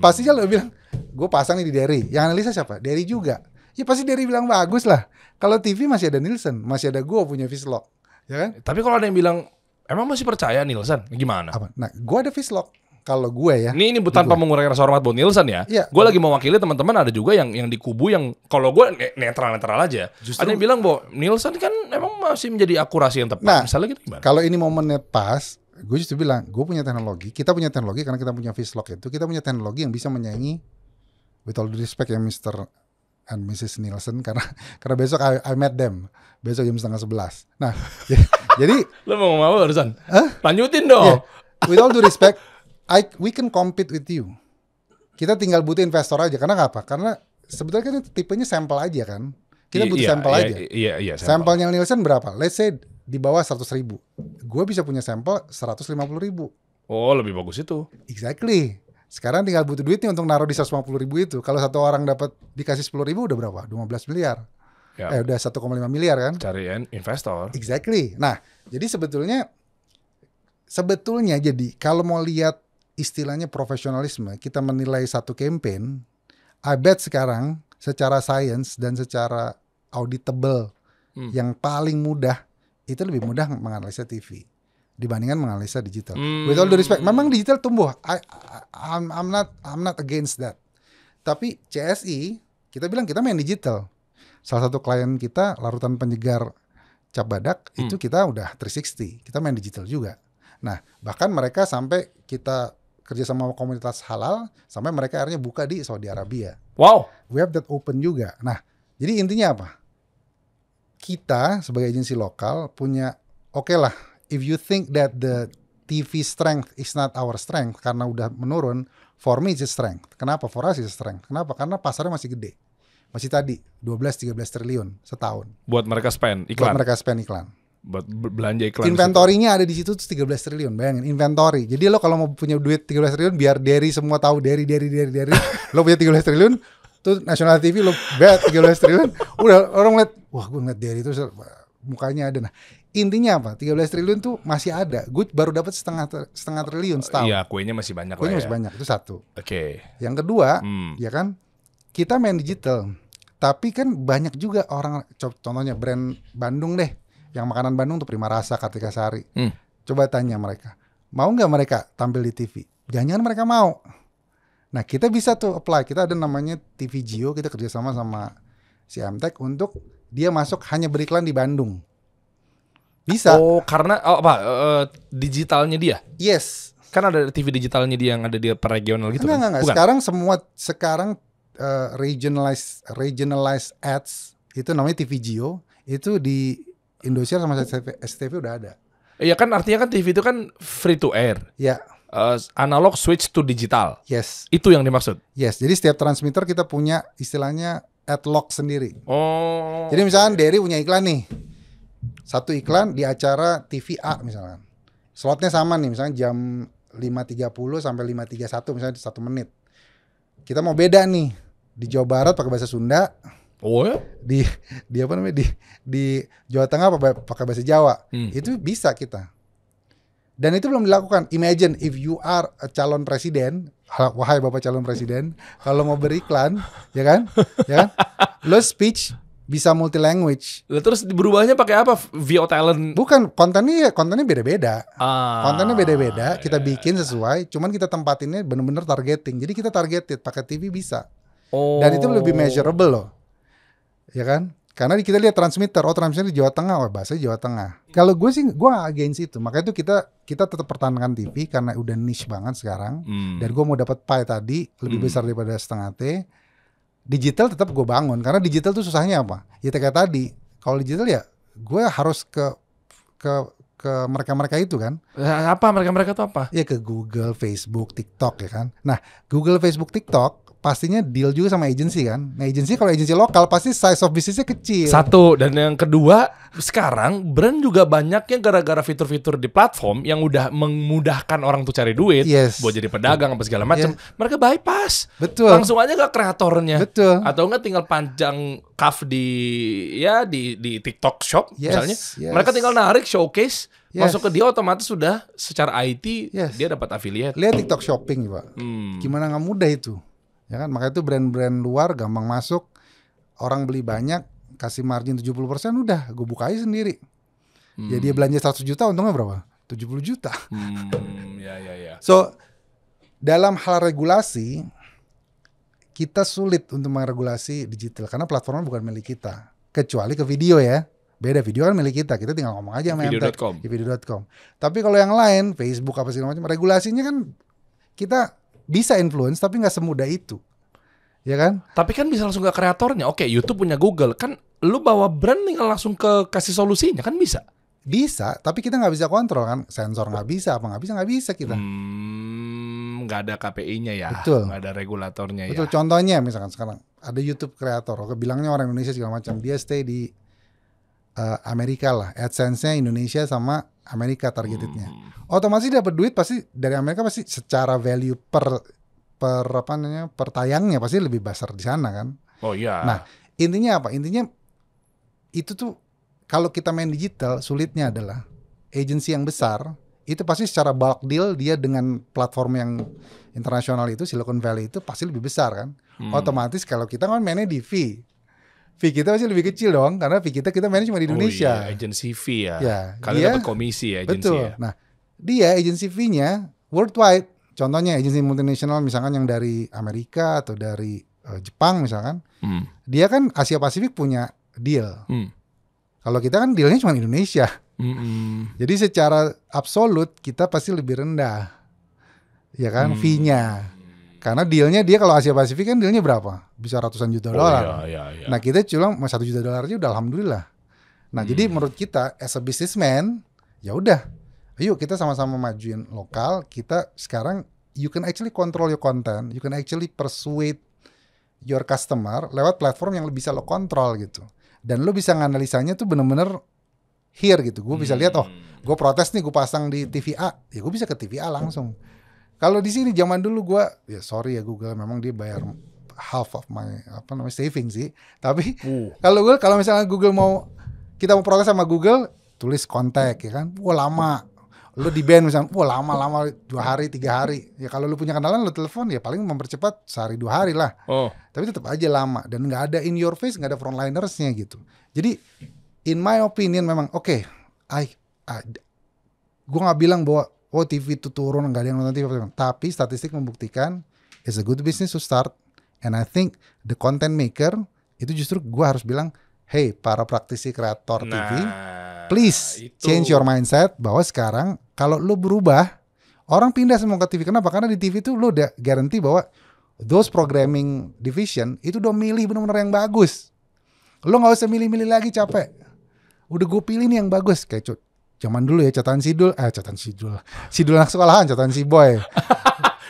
Pastinya lo bilang, gue pasang nih di Derry. Yang analisa siapa? Derry juga. Ya pasti Derry bilang bagus lah. Kalau TV masih ada Nielsen, masih ada gue punya Vizlog, ya kan? Tapi kalau ada yang bilang, emang masih percaya Nielsen? Gimana? Apa? Nah, gue ada Vizlog. Kalau gue ya. Ini tanpa mengurangi rasa hormat buat Nielsen ya. Iya. Gue lagi mewakili teman-teman, ada juga yang di kubu yang kalau gue netral-netral aja. Justru- Ada yang bilang bahwa Nielsen kan emang masih menjadi akurasi yang tepat. Nah, Misalnya gitu gimana? Kalau ini momennya pas, gue justru bilang, gue punya teknologi, kita punya teknologi karena kita punya Vizlog itu, kita punya teknologi yang bisa menyaingi, with all due respect ya Mr. and Mrs. Nielsen, karena besok I met them, besok jam 10:30. Nah, jadi Lo mau ngomong apa barusan? Lanjutin dong. yeah, with all due respect, we can compete with you. Kita tinggal butuh investor aja, karena apa? Karena sebetulnya kan itu tipenya sampel aja kan. Kita butuh sampel aja. Iya, Sampelnya Nielsen berapa? Let's say di bawah 100.000. Gue bisa punya sampel 150.000. Oh, lebih bagus itu. Exactly. Sekarang tinggal butuh duitnya untuk naruh di 150.000 itu. Kalau satu orang dapat dikasih 10.000 udah berapa? 12 miliar. Ya, Udah 1,5 miliar kan? cari investor. Exactly. Nah, jadi sebetulnya jadi kalau mau lihat istilahnya profesionalisme, kita menilai satu campaign, I bet sekarang secara science dan secara auditable yang paling mudah itu lebih mudah menganalisa TV dibandingkan menganalisa digital. With all due respect, memang digital tumbuh. I'm not against that. Tapi CSI kita bilang kita main digital. Salah satu klien kita larutan penyegar cap badak itu kita udah 360. Kita main digital juga. Nah, bahkan mereka sampai kita kerja sama komunitas halal sampai mereka akhirnya buka di Saudi Arabia. Wow. We have that open juga. Nah, jadi intinya apa? Kita sebagai agensi lokal punya oke lah. If you think that the TV strength is not our strength karena udah menurun, for me it's a strength. Kenapa? For us it's a strength. Kenapa? Karena pasarnya masih gede. Masih tadi 12-13 triliun setahun. Buat mereka spend Buat iklan. mereka spend iklan. Buat belanja iklan. Inventory-nya ada di situ tuh 13 triliun. Bayangin inventory. Jadi lo kalau mau punya duit 13 triliun biar Derry semua tahu Derry. Lo punya 13 triliun tuh National TV lo bet 13 triliun. Udah orang ngeliat, wah gue ngeliat Derry itu mukanya ada. Nah, intinya apa? 13 triliun tuh masih ada. Gue baru dapat setengah triliun setahun. Iya, kuenya masih banyak Kuenya lah masih ya. banyak. Itu satu. Oke. Yang kedua, ya kan, kita main digital. Tapi kan banyak juga orang, contohnya brand Bandung deh, yang makanan Bandung tuh Prima Rasa, Kartika Sari. Coba tanya mereka, mau nggak mereka tampil di TV? Jangan-jangan mereka mau. Nah, kita bisa tuh apply. Kita ada namanya TV Geo, kita kerjasama sama si Amtek untuk dia masuk hanya beriklan di Bandung. Bisa. Oh, karena digitalnya dia? Yes. Kan ada TV digitalnya dia yang ada di per regional gitu. Enggak. Bukan? Sekarang regionalized ads itu namanya TV Geo, itu di Indosiar sama SCTV udah ada. Iya kan, artinya kan TV itu kan free to air. Ya. Analog switch to digital. Yes. Itu yang dimaksud. Yes. Jadi setiap transmitter kita punya istilahnya ad lock sendiri. Oh. Jadi misalkan Derry punya iklan nih, satu iklan di acara TV A misalkan, slotnya sama nih, misalnya jam 5.30 sampai 5.31 misalnya 1 menit. Kita mau beda nih, di Jawa Barat pakai bahasa Sunda, Oh ya? di apa namanya di Jawa Tengah pakai bahasa Jawa. Itu bisa kita. Dan itu belum dilakukan. Imagine if you are a calon presiden, wahai Bapak calon presiden, kalau mau beriklan, ya kan? Lo speech bisa multi language. Terus berubahnya pakai apa? VO talent. Bukan, kontennya beda-beda. Kontennya beda-beda, kita iya. bikin sesuai, cuman kita tempatinnya bener-bener targeting. Jadi kita targeted, pakai TV bisa. Oh. Dan itu lebih measurable loh. Ya kan? Karena kita lihat transmitter, transmitter di Jawa Tengah, bahasa Jawa Tengah. Kalau gue sih, gue against itu. Makanya itu kita tetap pertahankan TV karena udah niche banget sekarang. Dan gue mau dapat pie tadi lebih besar daripada setengah T. Digital tetap gue bangun karena digital tuh susahnya apa? Ya kayak tadi. Kalau digital ya gue harus ke mereka-mereka itu kan. Apa mereka itu apa? Ya ke Google, Facebook, TikTok ya kan. Nah, Google, Facebook, TikTok pastinya deal juga sama agency kan. Nah agency kalau agency lokal pasti size of businessnya kecil. Satu, dan yang kedua, sekarang brand juga banyaknya gara-gara fitur-fitur di platform yang udah memudahkan orang tuh cari duit, Yes. buat jadi pedagang apa segala macam. Mereka bypass, Betul. langsung aja ke kreatornya, Betul. atau enggak tinggal panjang cuff di TikTok Shop Yes, misalnya. yes. Mereka tinggal narik showcase, Yes. masuk ke dia otomatis sudah secara IT Yes. dia dapat affiliate. Lihat TikTok shopping Pak. Gimana nggak mudah itu. Ya kan, makanya itu brand-brand luar gampang masuk, orang beli banyak, kasih margin 70%, udah gue buka aja sendiri. Ya dia belanja 100 juta, untungnya berapa? 70 juta. Ya. So dalam hal regulasi kita sulit untuk meregulasi digital karena platformnya bukan milik kita, kecuali ke video ya. Beda, video kan milik kita tinggal ngomong aja sama Video.com. Video.com. Tapi kalau yang lain, Facebook apa segala macam, regulasinya kan kita bisa influence tapi nggak semudah itu, ya kan? Tapi kan bisa langsung ke kreatornya. Oke, YouTube punya Google, kan lu bawa brand tinggal langsung ke kasih solusinya, kan bisa. Bisa, tapi kita nggak bisa kontrol kan, sensor nggak bisa, apa nggak bisa kita. Nggak ada KPI-nya ya, Betul. nggak ada regulatornya Betul, ya. contohnya misalkan sekarang ada YouTube kreator, oke, bilangnya orang Indonesia segala macam, dia stay di Amerika lah, AdSense-nya Indonesia sama Amerika targetednya. Otomatis dia dapat duit pasti dari Amerika, pasti secara value per tayangnya pasti lebih besar di sana kan. Oh iya. Nah, intinya apa? Intinya itu tuh kalau kita main digital, sulitnya adalah agensi yang besar itu pasti secara bulk deal dia dengan platform yang internasional itu, Silicon Valley itu pasti lebih besar kan. Otomatis kalau kita kan mainnya di fee kita pasti lebih kecil dong, karena fee kita mainnya cuma di Indonesia. Oh iya, agency fee ya. Ya, Kalian dia- dapat komisi ya agency Betul. ya. Nah, dia agency fee-nya worldwide. Contohnya agensi multinasional misalkan yang dari Amerika atau dari Jepang misalkan, dia kan Asia Pasifik punya deal. Kalau kita kan dealnya cuma Indonesia. Jadi secara absolut kita pasti lebih rendah, ya kan, fee-nya. Karena dealnya dia kalau Asia Pasifik kan dealnya berapa? Bisa ratusan juta dolar. Iya. Nah kita cuma $1 juta aja udah alhamdulillah. Nah jadi menurut kita as a businessman, ya udah, ayo kita sama-sama majuin lokal. Kita sekarang you can actually control your content, you can actually persuade your customer lewat platform yang bisa lo kontrol gitu. Dan lo bisa nganalisanya tuh bener-bener here gitu. Gue bisa lihat, oh gue protes nih, gue pasang di TV A, ya gue bisa ke TV A langsung. Kalau di sini zaman dulu gue, ya sorry ya Google, memang dia bayar half of my saving sih. Tapi kalau misalnya Google kita mau protes sama Google, tulis kontak ya kan, wah lama. Lo di ban misalnya, wah lama 2 hari 3 hari. Ya kalau lo punya kenalan lo telepon ya paling mempercepat sehari 2 hari lah. Tapi tetap aja lama dan nggak ada in your face, nggak ada frontlinersnya gitu. Jadi in my opinion memang oke, gue nggak bilang bahwa TV itu turun, nggak ada yang nonton TV, tapi statistik membuktikan it's a good business to start, and I think the content maker itu justru gue harus bilang, hey para praktisi kreator TV, please change your mindset bahwa sekarang kalau lo berubah, orang pindah semua ke TV. Kenapa? Karena di TV itu lo udah guarantee bahwa those programming division itu udah milih benar-benar yang bagus. Lo nggak usah milih-milih lagi, capek. Udah gue pilih nih yang bagus. Kayak zaman dulu ya, catatan sidul anak sekolahan, catatan si boy.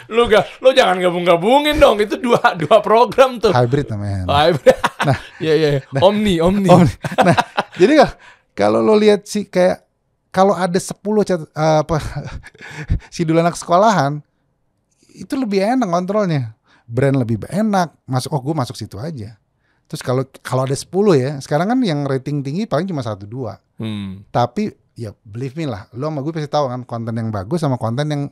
Lo jangan gabung-gabungin dong, itu dua program tuh. Hybrid namanya. Hybrid. Nah, iya. Omni. Nah, jadi kalau lo lihat sih kayak kalau ada 10 sidul anak sekolahan, itu lebih enak kontrolnya. Brand lebih enak. Gue masuk situ aja. Terus kalau ada 10 ya, sekarang kan yang rating tinggi paling cuma 1-2. Tapi ya believe me lah, lo sama gue pasti tahu kan konten yang bagus sama konten yang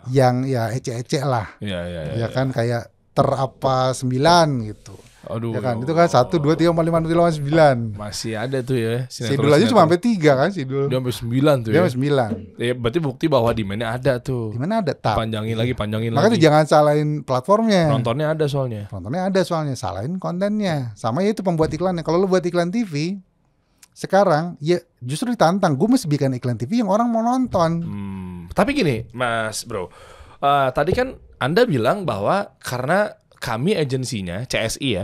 ya ece-ece lah. Ya kan kayak terapa 9 gitu. Aduh. Ya kan itu kan 1, 2, 3, 4, 5, 6, 9. Masih ada tuh ya. Sidul aja cuma sampai 3 kan sidul. Dia sampai 9 tuh ya. Dia sampai 9. Ya berarti bukti bahwa demand-nya ada tuh. Di mana ada tap. Panjangin lagi. Makanya jangan salahin platformnya. Nontonnya ada soalnya. Salahin kontennya. Sama ya itu pembuat iklannya. Kalau lo buat iklan TV sekarang ya justru ditantang. Gue mesti bikin iklan TV yang orang mau nonton. Tapi gini, Mas Bro. Tadi kan Anda bilang bahwa karena kami agensinya CSI ya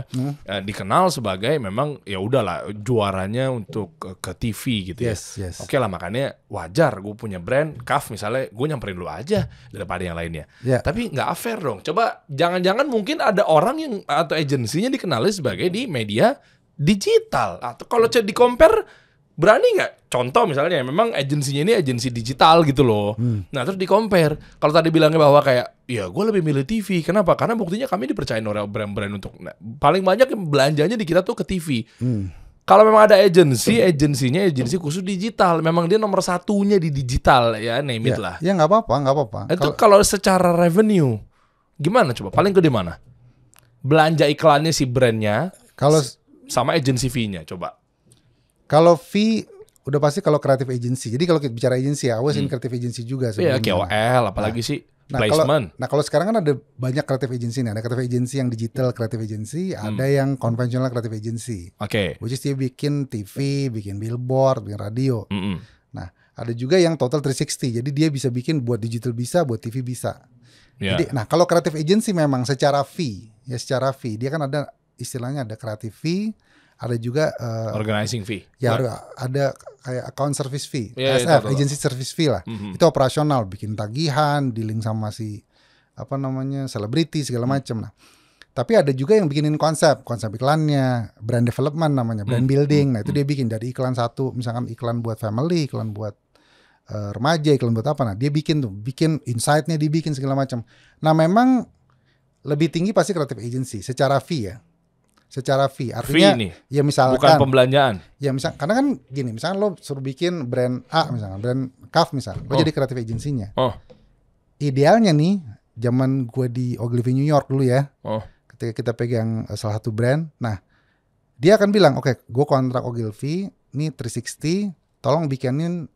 dikenal sebagai memang ya udahlah juaranya untuk ke TV gitu ya. Yes. Oke lah, makanya wajar gue punya brand CAF misalnya, gue nyamperin lu aja daripada yang lainnya. Tapi nggak fair dong. Coba jangan-jangan mungkin ada orang yang atau agensinya dikenali sebagai di media digital, atau kalau di compare berani nggak? Contoh misalnya memang agensinya ini agensi digital gitu loh. Nah terus di compare. Kalau tadi bilangnya bahwa kayak ya gue lebih milih TV. Kenapa? Karena buktinya kami dipercayain oleh brand-brand untuk paling banyak belanjanya di kita tuh ke TV. Kalau memang ada agensinya agensi khusus digital, memang dia nomor satunya di digital ya, name it lah. Ya nggak apa-apa. Itu kalau secara revenue gimana coba? Paling ke di mana? Belanja iklannya si brandnya, kalau sama agensi fee-nya coba. Kalau fee udah pasti kalau creative agency. Jadi kalau kita bicara agency ya, awas creative agency juga Iya, sebenarnya. KOL apalagi sih placement. Kalau sekarang kan ada banyak creative agency nih. Ada creative agency yang digital creative agency, ada yang konvensional creative agency. Oke. Which is dia bikin TV, bikin billboard, bikin radio. Nah, ada juga yang total 360. Jadi dia bisa bikin buat digital bisa, buat TV bisa. Jadi, nah kalau creative agency memang secara fee dia kan ada istilahnya ada creative fee. Ada juga organizing fee. Ya ada kayak account service fee, ASF, agency service fee lah. Itu operasional, bikin tagihan, dealing sama si selebriti segala macam. Nah, tapi ada juga yang bikinin konsep iklannya, brand development namanya, brand building. Nah, itu dia bikin dari iklan satu, misalkan iklan buat family, iklan buat remaja, iklan buat apa. Nah, dia bikin insight-nya dibikin segala macam. Nah, memang lebih tinggi pasti creative agency secara fee ya. Secara fee artinya ya misalkan bukan pembelanjaan. Ya misal karena kan gini, misalkan lo suruh bikin brand A misalkan, brand CAF misalkan, lo jadi creative agency-nya. Idealnya nih, zaman gue di Ogilvy New York dulu ya. Ketika kita pegang salah satu brand, nah dia akan bilang, "Oke, gue kontrak Ogilvy, nih 360, tolong bikinin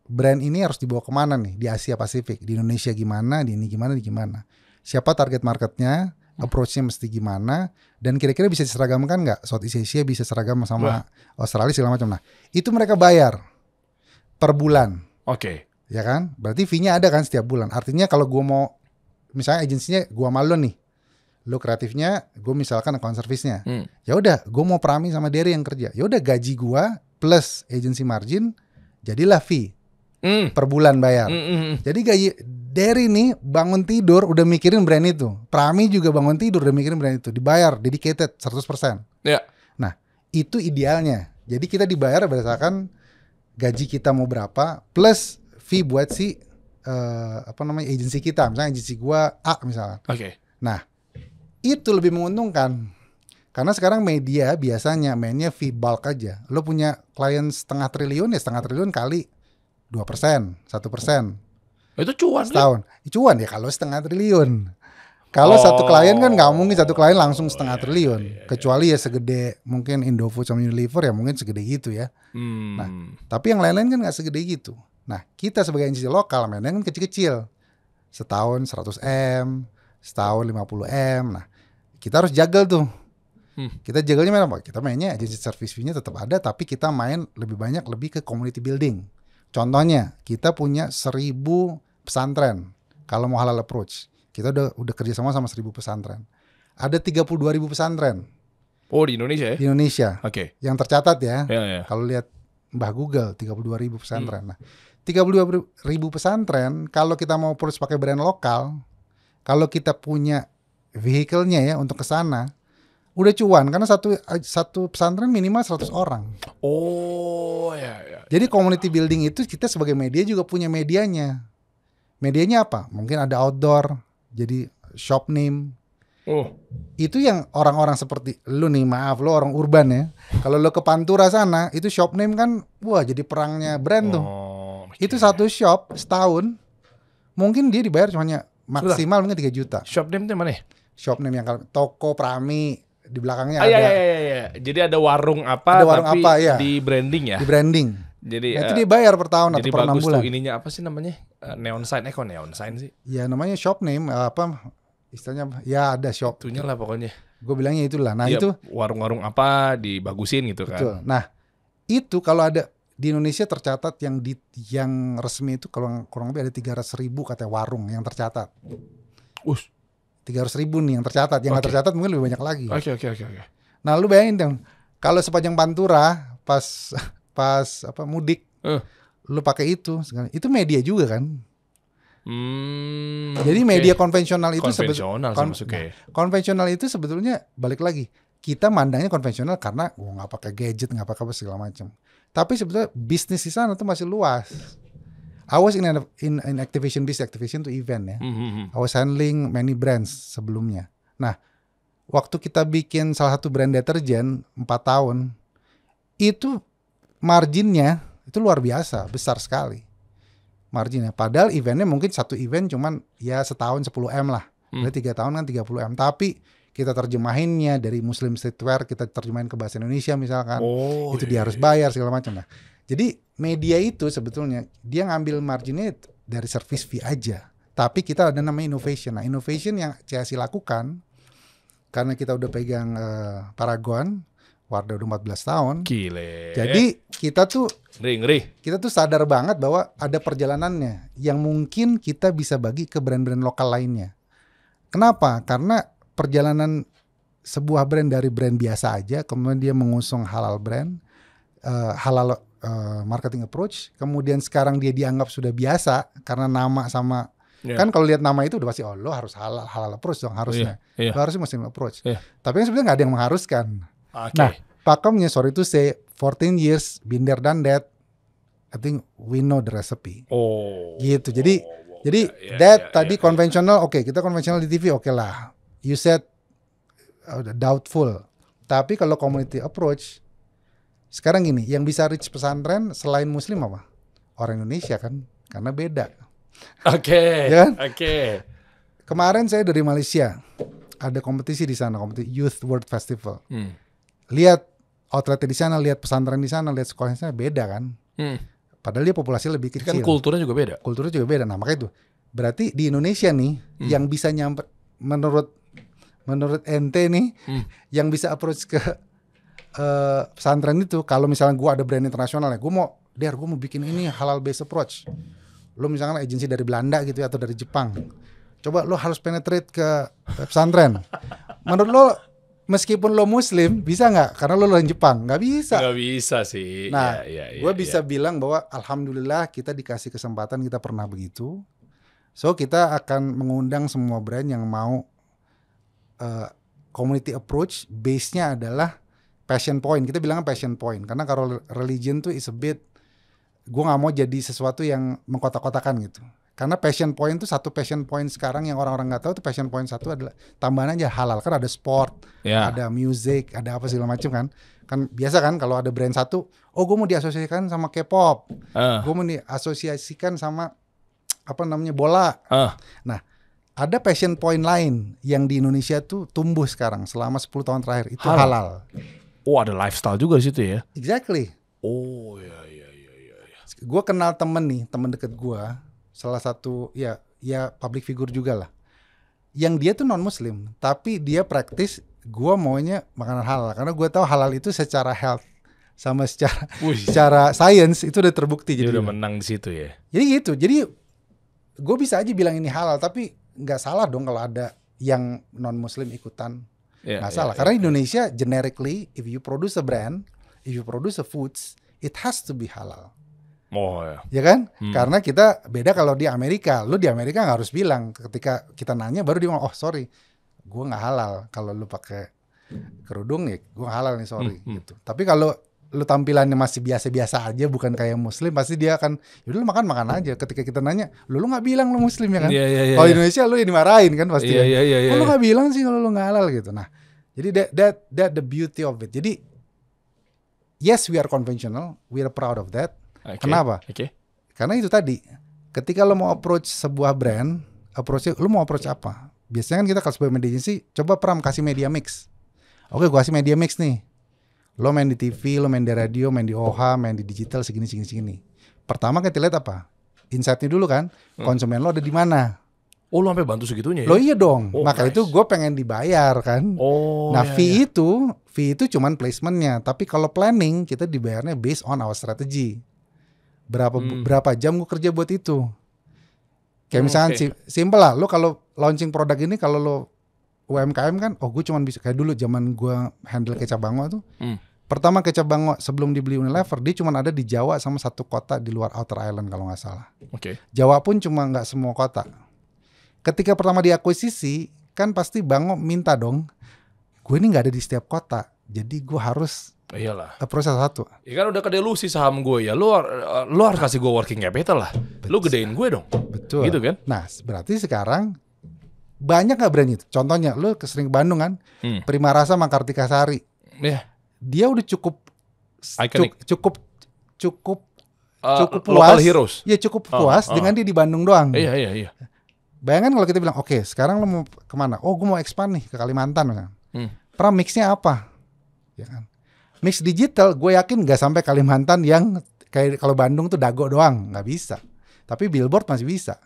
brand ini harus dibawa kemana nih di Asia Pasifik, di Indonesia gimana, di ini gimana, di gimana. Siapa target marketnya? Approach-nya mesti gimana, dan kira-kira bisa diseragamkan nggak? Southeast Asia bisa seragam sama Australia segala macam. Nah, itu mereka bayar per bulan. Oke. Ya kan? Berarti fee-nya ada kan setiap bulan. Artinya kalau gue mau, misalnya agensinya gue malu nih, lo kreatifnya, gue misalkan account service-nya. Ya udah, gue mau Prami sama Derry yang kerja. Ya udah, gaji gue plus agency margin, jadilah fee per bulan bayar. Jadi gaji Derry nih bangun tidur udah mikirin brand itu. Prami juga bangun tidur udah mikirin brand itu. Dibayar dedicated 100%. Ya. Nah, itu idealnya. Jadi kita dibayar berdasarkan gaji kita mau berapa plus fee buat si agensi kita. Misalnya agensi gua A misalnya. Oke. Nah, itu lebih menguntungkan. Karena sekarang media biasanya mainnya fee bulk aja. Lo punya klien 500 triliun ya 500 triliun kali 2%, 1%. Itu cuan setahun. Cuan ya kalau 500 triliun. Kalau satu klien kan nggak mungkin satu klien langsung 500 triliun. Kecuali ya segede mungkin Indofood sama Unilever ya mungkin segede gitu ya. Nah, tapi yang lain-lain kan nggak segede gitu. Nah, kita sebagai agensi lokal mainnya kan kecil-kecil. Setahun 100 M, setahun 50 M. Nah, kita harus jagal tuh. Kita jagalnya main apa? Kita mainnya agensi service fee-nya tetap ada, tapi kita main lebih banyak lebih ke community building. Contohnya, kita punya 1000 pesantren. Kalau mau halal approach, kita udah kerja sama 1000 pesantren. Ada 32.000 pesantren. Oh, di Indonesia ya? Di Indonesia. Oke. Yang tercatat ya. Ya. Kalau lihat Mbah Google 32.000 pesantren. Nah, 32.000 pesantren kalau kita mau approach pakai brand lokal, kalau kita punya vehicle-nya ya untuk ke sana, udah cuan karena satu pesantren minimal 100 orang. Oh, ya. Jadi community building itu kita sebagai media juga punya medianya. Medianya apa? Mungkin ada outdoor, jadi shop name. Itu yang orang-orang seperti lu nih, maaf lu orang urban ya. Kalau lu ke Pantura sana, itu shop name kan, wah jadi perangnya brand tuh. Itu satu shop setahun, mungkin dia dibayar cuma maksimal mungkin 3 juta. Shop name itu mana? Shop name yang kalau toko Prami di belakangnya ada. Iya. Jadi ada warung apa, tapi di branding ya. Di branding. Jadi itu dibayar per tahun atau per 6 bulan. Jadi bagus tuh ininya apa sih namanya? Neon sign, kok neon sign sih? Ya namanya shop name istilahnya ya ada shop. Itunya lah pokoknya. Gue bilangnya itulah. Nah ya, itu warung-warung apa dibagusin gitu kan. Betul. Nah itu kalau ada di Indonesia tercatat yang resmi itu kalau kurang lebih ada 300.000 katanya warung yang tercatat. 300.000 nih yang tercatat. Yang nggak tercatat mungkin lebih banyak lagi. Oke. Nah lu bayangin dong, kalau sepanjang Pantura pas mudik, lu pakai itu media juga kan. Jadi media konvensional itu konvensional itu sebetulnya balik lagi. Kita mandangnya konvensional karena nggak pakai gadget, nggak pakai apa segala macam. Tapi sebetulnya bisnis di sana tuh masih luas. I was in activation business, activation to event ya. I was handling many brands sebelumnya. Nah, waktu kita bikin salah satu brand deterjen 4 tahun, itu marginnya itu luar biasa, besar sekali marginnya. Padahal eventnya mungkin satu event cuman ya setahun 10M lah. Berarti 3 tahun kan 30M. Tapi kita terjemahinnya dari Muslim streetwear, kita terjemahin ke bahasa Indonesia misalkan. Itu dia harus bayar segala macam. Nah, jadi media itu sebetulnya dia ngambil marginnya dari service fee aja. Tapi kita ada namanya innovation. Nah, innovation yang CSI lakukan karena kita udah pegang Paragon, Wardah udah 14 tahun. Gile. Jadi kita tuh ngeri. Kita tuh sadar banget bahwa ada perjalanannya yang mungkin kita bisa bagi ke brand-brand lokal lainnya. Kenapa? Karena perjalanan sebuah brand dari brand biasa aja, kemudian dia mengusung halal brand, halal marketing approach, kemudian sekarang dia dianggap sudah biasa karena nama sama kan kalau lihat nama itu udah pasti lo harus halal approach dong harusnya. Lo harusnya Muslim approach. Tapi kan sebenarnya nggak ada yang mengharuskan. Nah, pakemnya sorry to say 14 years been there done that. I think we know the recipe. Gitu. Jadi tadi konvensional oke, kita konvensional di TV oke lah. You said doubtful. Tapi kalau community approach sekarang gini, yang bisa reach pesantren selain Muslim apa? Orang Indonesia kan, karena beda. Ya kan? Kemarin saya dari Malaysia, ada kompetisi di sana, kompetisi Youth World Festival. Lihat outletnya di sana, lihat pesantren di sana, lihat sekolahnya di sana beda kan? Padahal dia populasi lebih kecil. Kan kulturnya juga beda. Nah makanya itu. Berarti di Indonesia nih, yang bisa nyampe menurut ente nih, yang bisa approach ke pesantren itu, kalau misalnya gue ada brand internasional ya, gue mau bikin ini halal based approach. Lo misalkan agensi dari Belanda gitu ya, atau dari Jepang, coba lo harus penetrate ke pesantren. Menurut lo, meskipun lo Muslim, bisa nggak? Karena lo dari Jepang, nggak bisa. Nggak bisa sih. Nah, gue bisa bilang bahwa alhamdulillah kita dikasih kesempatan, kita pernah begitu. So kita akan mengundang semua brand yang mau community approach, base-nya adalah passion point. Kita bilangnya passion point. Karena kalau religion tuh is a bit, gue gak mau jadi sesuatu yang mengkotak-kotakan gitu. Karena passion point tuh satu passion point sekarang yang orang-orang gak tahu tuh passion point satu adalah tambahan aja halal. Kan ada sport, ada music, ada apa segala macam kan. Kan biasa kan kalau ada brand satu, gue mau diasosiasikan sama K-pop. Gue mau diasosiasikan sama bola. Nah, ada passion point lain yang di Indonesia tuh tumbuh sekarang selama 10 tahun terakhir, itu halal. Ada lifestyle juga di situ ya. Exactly. Iya. Gue kenal temen deket gue, salah satu ya public figure juga lah. Yang dia tuh non Muslim, tapi dia praktis. Gue maunya makanan halal karena gue tahu halal itu secara health sama secara science itu udah terbukti. Dia jadi udah menang di situ ya. Jadi gitu. Jadi gue bisa aja bilang ini halal, tapi nggak salah dong kalau ada yang non Muslim ikutan. Nggak salah. Karena Indonesia generically, if you produce a brand, if you produce a foods, it has to be halal. Ya kan? Karena kita beda kalau di Amerika. Lu di Amerika nggak harus bilang. Ketika kita nanya baru dia ngomong, sorry, gue nggak halal. Kalau lu pakai kerudung ya, gue nggak halal nih, sorry. Gitu. Tapi kalau lu tampilannya masih biasa-biasa aja, bukan kayak Muslim, pasti dia akan, yaudah lu makan aja. Ketika kita nanya, lu nggak bilang lu Muslim ya kan? Kalau di Indonesia lu ya dimarahin kan pasti. Lu nggak bilang sih kalau lu nggak halal gitu. Nah, jadi that the beauty of it. Jadi yes, we are conventional, we are proud of that. Kenapa? Karena itu tadi, ketika lo mau approach sebuah brand, lo mau approach apa? Biasanya kan kita kalau sebagai media agency, coba Pram kasih media mix. Oke, gue kasih media mix nih. Lo main di TV, lo main di radio, main di OHA, main di digital, segini. Pertama kita lihat apa? Insight-nya dulu kan, konsumen lo ada di mana? Lo sampai bantu segitunya ya? Lo iya dong, maka nice. Itu gue pengen dibayar kan. Fee itu cuman placementnya. Tapi kalau planning, kita dibayarnya based on our strategy. Berapa jam gue kerja buat itu. Kayak misalkan simple lah, lo kalau launching produk ini, kalau lo UMKM kan, gue cuman bisa kayak dulu zaman gue handle Kecap Bango tuh. Pertama Kecap Bango sebelum dibeli Unilever, dia cuma ada di Jawa sama satu kota di luar Outer Island kalau nggak salah. Oke. Jawa pun cuma nggak semua kota. Ketika pertama diakuisisi, kan pasti Bango minta dong, gue ini nggak ada di setiap kota, jadi gue harus Iyalah. proses satu. Ya kan udah kedelusi saham gue ya, lu harus kasih gue working capital lah. Lu gedein gue dong. Betul. Gitu kan? Nah, berarti sekarang banyak nggak brand itu? Contohnya, lu sering ke Bandung kan, Prima Rasa sama Kartika Sari. Iya. Dia udah cukup Iconic. cukup Local puas. heroes. Ya cukup puas dengan dia di Bandung doang. Iya. Bayangkan kalau kita bilang, oke, sekarang lo mau kemana? Oh, gue mau expand nih ke Kalimantan. Pra mixnya apa? Ya kan? Mix digital, gue yakin nggak sampai Kalimantan yang kayak kalau Bandung tuh Dago doang, nggak bisa. Tapi billboard masih bisa,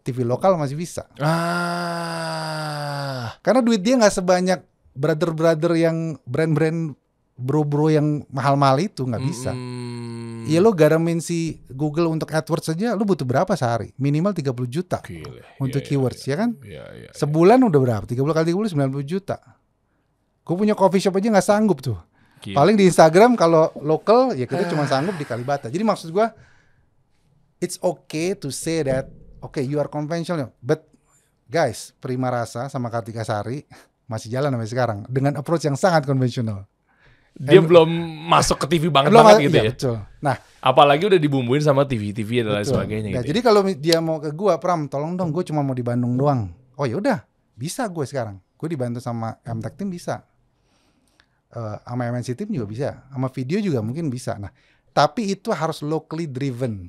TV lokal masih bisa. Karena duit dia nggak sebanyak brother yang brand-brand bro-bro yang mahal-mahal itu, nggak bisa. Iya, lo garamin si Google untuk AdWords saja, lo butuh berapa sehari? Minimal 30 juta. Gile. Untuk keywords, ya kan? Iya. Sebulan udah berapa? 30 kali 30, 90 juta. Gue punya coffee shop aja nggak sanggup tuh. Gila. Paling di Instagram kalau lokal, ya kita cuma sanggup di Kalibata. Jadi maksud gue, it's okay to say that, okay, you are conventional. But guys, Prima Rasa sama Kartika Sari masih jalan sampai sekarang. Dengan approach yang sangat konvensional. Dia belum masuk ke TV banget gitu ya. Betul. Nah, apalagi udah dibumbuin sama TV dan lain sebagainya nah, gitu. jadi kalau dia mau ke gua, Pram, tolong dong, gue cuma mau di Bandung doang. Oh ya udah, bisa gue sekarang. Gue dibantu sama MTech Team bisa. Sama MNC Team juga bisa. Sama video juga mungkin bisa. Nah, tapi itu harus locally driven.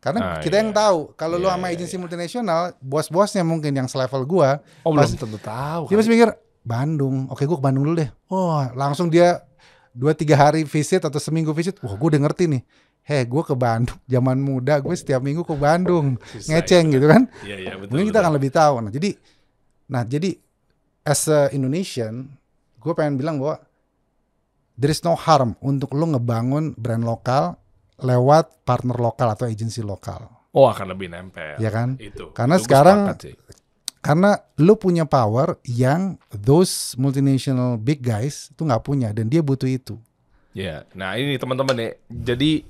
Karena kita yang tahu, kalau lu sama agensi multinasional, bos-bosnya mungkin yang selevel gua, belum tentu tahu. Dia masih mikir Bandung. Oke, gue ke Bandung dulu deh. Oh, langsung dia 2-3 hari visit atau seminggu visit. Wah, gue udah ngerti nih. Gue ke Bandung. Zaman muda gue setiap minggu ke Bandung. Ngeceng gitu kan. Iya, betul. Mungkin kita akan lebih tahu. Nah, jadi as a Indonesian, gue pengen bilang bahwa there is no harm untuk lo ngebangun brand lokal lewat partner lokal atau agensi lokal. Oh, akan lebih nempel. Ya kan? Itu. Karena itu sekarang karena lu punya power yang those multinational big guys tuh nggak punya, dan dia butuh itu. Ya, nah ini teman-teman ya. Jadi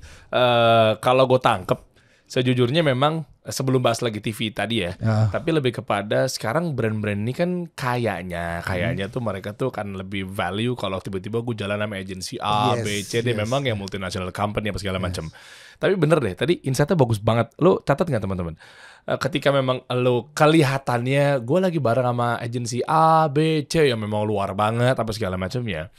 kalau gue tangkep, sejujurnya memang sebelum bahas lagi TV tadi ya, tapi lebih kepada sekarang brand-brand ini kan kayaknya tuh mereka tuh kan lebih value kalau tiba-tiba gue jalan sama agensi A, B, C, D, memang yang multinational company apa segala macam. Tapi bener deh, tadi insight-nya bagus banget. Lo catat nggak teman-teman? Ketika memang lo kelihatannya gue lagi bareng sama agensi A, B, C yang memang luar banget apa segala macamnya.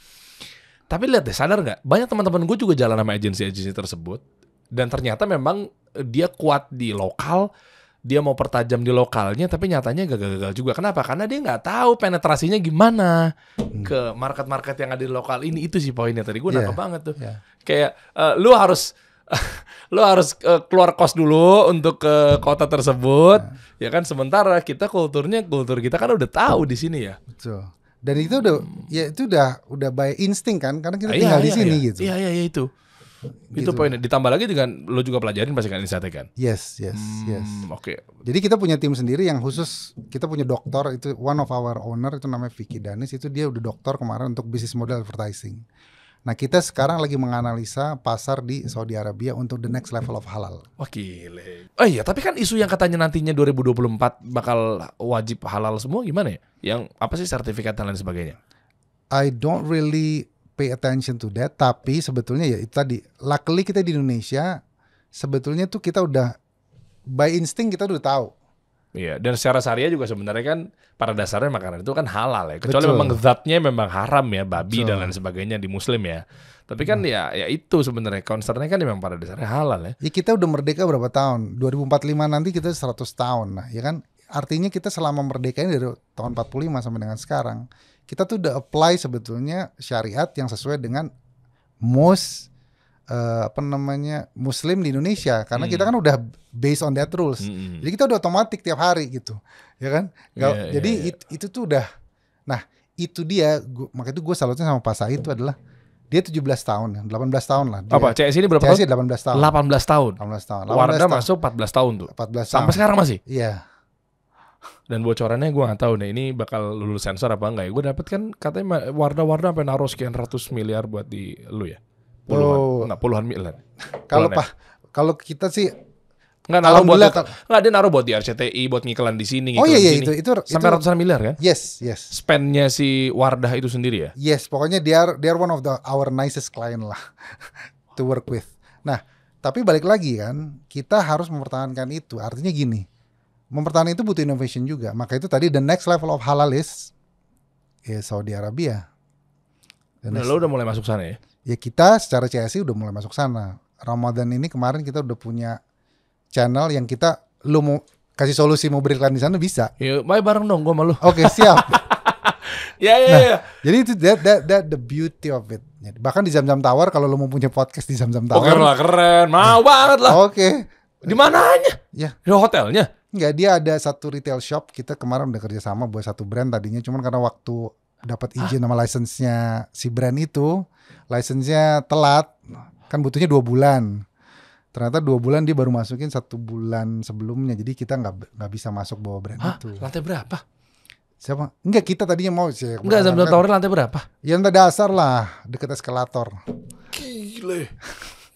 Tapi lihat deh, sadar nggak? Banyak teman-teman gue juga jalan sama agensi-agensi tersebut dan ternyata memang dia kuat di lokal, dia mau pertajam di lokalnya, tapi nyatanya gagal-gagal juga. Kenapa? Karena dia nggak tahu penetrasinya gimana ke market-market yang ada di lokal ini. Itu sih poinnya tadi gue nangkep banget tuh. Kayak lo harus keluar kos dulu untuk ke kota tersebut, ya kan. Sementara kultur kita kan udah tahu di sini ya. Betul. Dan itu udah by insting kan, karena kita tinggal di sini gitu. Iya itu. Itu poinnya. Ditambah lagi dengan lo juga pelajarin pasti kan insight kan. Yes. Oke. Jadi kita punya tim sendiri yang khusus. Kita punya dokter, itu one of our owner itu namanya Vicky Danis, itu dia udah dokter kemarin untuk bisnis model advertising. Nah, kita sekarang lagi menganalisa pasar di Saudi Arabia untuk the next level of halal. Wah, gile. Oh iya, tapi kan isu yang katanya nantinya 2024 bakal wajib halal semua gimana ya? Yang apa sih sertifikat dan lain sebagainya? I don't really pay attention to that, tapi sebetulnya ya itu tadi. Luckily kita di Indonesia sebetulnya tuh kita udah by instinct kita udah tahu. Iya, dan secara syariah juga sebenarnya kan pada dasarnya makanan itu kan halal ya. Kecuali Betul. memang zatnya memang haram ya, babi Betul. dan lain sebagainya di muslim ya. Tapi kan ya itu sebenarnya concernnya kan memang pada dasarnya halal ya. Ya kita udah merdeka berapa tahun? 2045 nanti kita 100 tahun. Nah, ya kan artinya kita selama merdeka ini dari tahun 45 sampai dengan sekarang, kita tuh udah apply sebetulnya syariat yang sesuai dengan most Muslim di Indonesia, karena kita kan udah based on that rules. Jadi kita udah otomatis tiap hari gitu, ya kan? Jadi itu tuh udah. Nah itu dia, makanya itu gue salutnya sama Pak Said itu adalah dia 17 tahun, 18 tahun lah. Dia, Apa? CS ini berapa CS tahun? 18 tahun. 18 tahun. 18 tahun. Wardah masuk 14 tahun tuh. 14 tahun. Sampai sekarang masih? Iya. Dan bocorannya gue nggak tahu nih, ini bakal lulus sensor apa enggak ya. Gue dapet kan katanya Wardah sampai naruh sekian ratus miliar buat di lu ya. Puluhan miliar. Kalau kita sih nggak naruh buat dia naruh buat di RCTI, buat ngiklan di sini. Oh iya itu sampai ratusan miliar kan? Yes. Spendnya si Wardah itu sendiri ya? Yes, pokoknya they are one of our nicest client lah to work with. Nah, tapi balik lagi kan, kita harus mempertahankan itu. Artinya gini, mempertahankan itu butuh innovation juga. Maka itu tadi the next level of halal is Saudi Arabia. Nah, lo udah mulai masuk sana ya? Ya kita secara CSI udah mulai masuk sana. Ramadan ini kemarin kita udah punya channel yang lu mau kasih solusi mau beriklan di sana bisa. Ya, main bareng dong gue malu. Oke, siap. Ya. Jadi itu that the beauty of it. Bahkan di Zamzam Tower kalau lu mau punya podcast di Zamzam Tower. Oke lah, keren. Mau banget lah. Oke. Di mananya? Ya. Di hotelnya? Enggak, dia ada satu retail shop. Kita kemarin udah kerja sama buat satu brand tadinya, cuman karena waktu dapat izin sama license-nya si brand itu, license-nya telat. Kan butuhnya 2 bulan. Ternyata 2 bulan dia baru masukin 1 bulan sebelumnya. Jadi kita nggak bisa masuk bawa brand itu. Lantai berapa? Siapa? Enggak, kita tadinya mau sih. Enggak, Zamzam Tower lantai berapa? Ya lantai dasar lah, deket eskalator. Gile.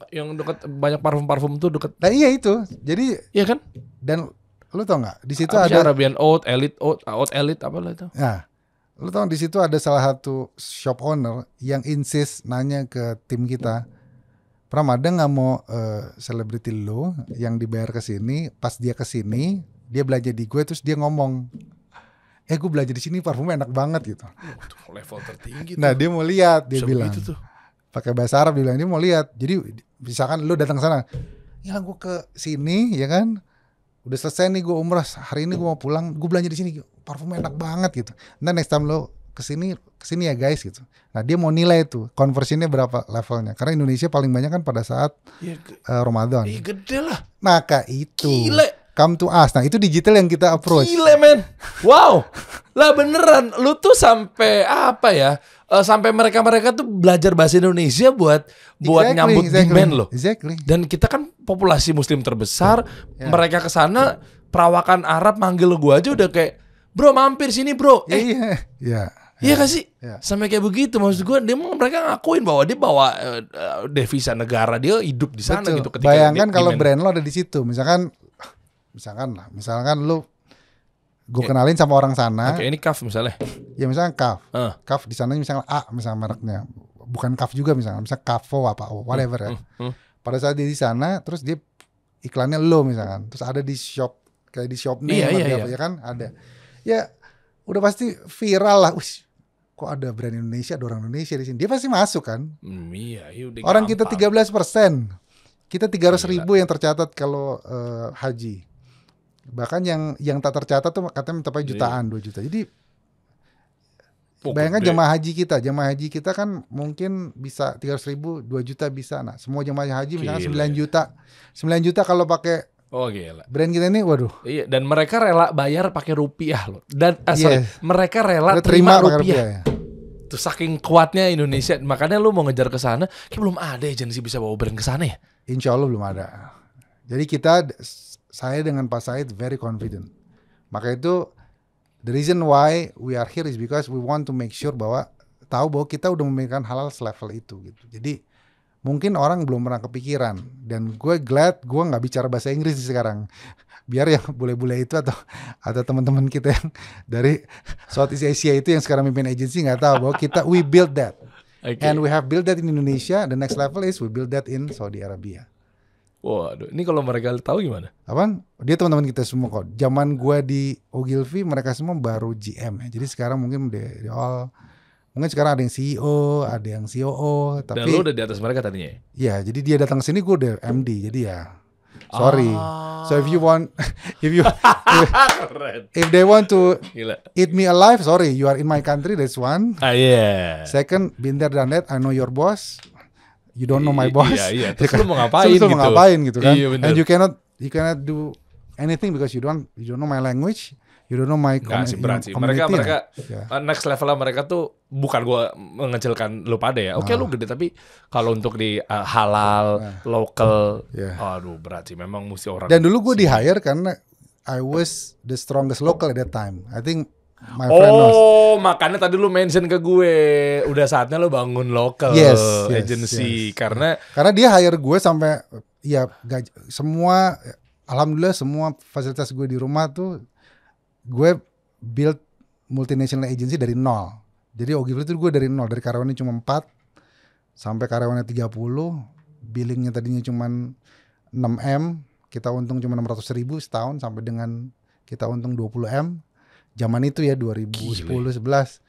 Yang deket banyak parfum tuh deket. Nah iya itu. Jadi iya kan? Dan lu tau nggak? Di situ ada Arabian Oud, Elite apa lah itu? Nah, lu tau di situ ada salah satu shop owner yang insist nanya ke tim kita, Pram, ada nggak mau selebriti lo yang dibayar ke sini? Pas dia ke sini, dia belanja di gue, terus dia ngomong, gue belanja di sini parfumnya enak banget gitu. Tuh, level tertinggi. Nah dia mau lihat, dia bilang, pakai bahasa Arab, dia bilang dia mau lihat. Jadi misalkan lo datang sana, ya gue ke sini, ya kan, udah selesai nih gue umrah, hari ini gue mau pulang, gue belanja di sini, parfumnya enak banget gitu. Nah next time lo kesini ya guys gitu. Nah dia mau nilai itu conversionnya berapa levelnya. Karena Indonesia paling banyak kan pada saat Ramadan. Iya gede lah. Maka itu Gile. Come to us. Nah itu digital yang kita approach. Gile men. Wow. Lah beneran. Lu tuh sampai apa ya? Sampai mereka tuh belajar bahasa Indonesia buat nyambut demand loh. Exactly. Dan kita kan populasi muslim terbesar. Mereka kesana perawakan Arab manggil gua aja udah kayak, bro mampir sini bro. Iya gak sih? Ya. Sampai kayak begitu. Maksud gue mereka ngakuin bahwa dia bawa devisa negara, dia hidup di sana. Betul. Gitu ketika bayangkan kalau brand lo ada di situ. Misalkan lu gue kenalin sama orang sana. Oke, ini Kaf misalnya. Ya misalnya Kaf. Kaf di sana misalnya A misalnya mereknya. Bukan Kaf juga misalnya Kafo apa whatever ya. Pada saat dia di sana terus dia iklannya lo misalkan. Terus ada di shop kayak di shop nih ya kan ada. Ya udah pasti viral lah. Kok ada brand Indonesia, ada orang Indonesia di sini. Dia pasti masuk kan. Iya, udah orang gampang. Kita 13%. Kita 300.000 yang tercatat kalau haji. Bahkan yang tak tercatat tuh katanya mencapai jutaan, 2 juta. Jadi bayangkan jemaah haji kita kan mungkin bisa 300.000, 2 juta bisa. Nah, semua jemaah haji misalnya 9 juta. 9 juta kalau pakai gila. Brand kita ini waduh. Iya, dan mereka rela bayar pakai rupiah loh. Dan mereka rela terima rupiah. Ya. Tuh saking kuatnya Indonesia, makanya lu mau ngejar ke sana, kayak belum ada agensi bisa bawa brand ke sana ya. Insya Allah belum ada. Jadi saya dengan Pak Said very confident. Maka itu the reason why we are here is because we want to make sure bahwa kita udah memikirkan halal selevel itu gitu. Jadi mungkin orang belum pernah kepikiran, dan gue glad gue nggak bicara bahasa Inggris sekarang, biar yang bule-bule itu atau teman-teman kita yang dari Southeast Asia itu yang sekarang mimpin agensi nggak tahu bahwa we build that, and we have built that in Indonesia. The next level is we build that in Saudi Arabia. Waduh, ini kalau mereka tahu gimana? Apaan? Dia teman-teman kita semua kok. Zaman gue di Ogilvy mereka semua baru GM ya. Jadi sekarang mungkin mungkin sekarang ada yang CEO, ada yang COO, tapi dan lu udah di atas mereka tadinya ya? Iya, jadi dia datang ke sini gue udah MD, jadi ya sorry. So if they want to eat me alive, sorry, you are in my country, that's one. Second, been there done that, I know your boss, you don't know my boss. Iya. Terus lu mau ngapain gitu? Mau ngapain gitu kan? Iya, and you cannot do anything because you don't know my language. You don't know my community. Mereka next level mereka tuh bukan gue mengecilkan lu pada ya. Oke, lu gede, tapi kalau untuk di halal, local, aduh berat sih. Memang mesti orang. Dan dulu gue di hire karena I was the strongest local at that time. I think my friend knows. Oh, makanya tadi lu mention ke gue, udah saatnya lu bangun local agency. Karena dia hire gue sampai ya semua, alhamdulillah semua fasilitas gue di rumah tuh gue build multinational agency dari nol. Jadi Ogilvy itu gue dari nol, dari karyawannya cuma 4 sampai karyawannya 30, billingnya tadinya cuma 6M, kita untung cuma 600.000 setahun sampai dengan kita untung 20M. Zaman itu ya 2010-11.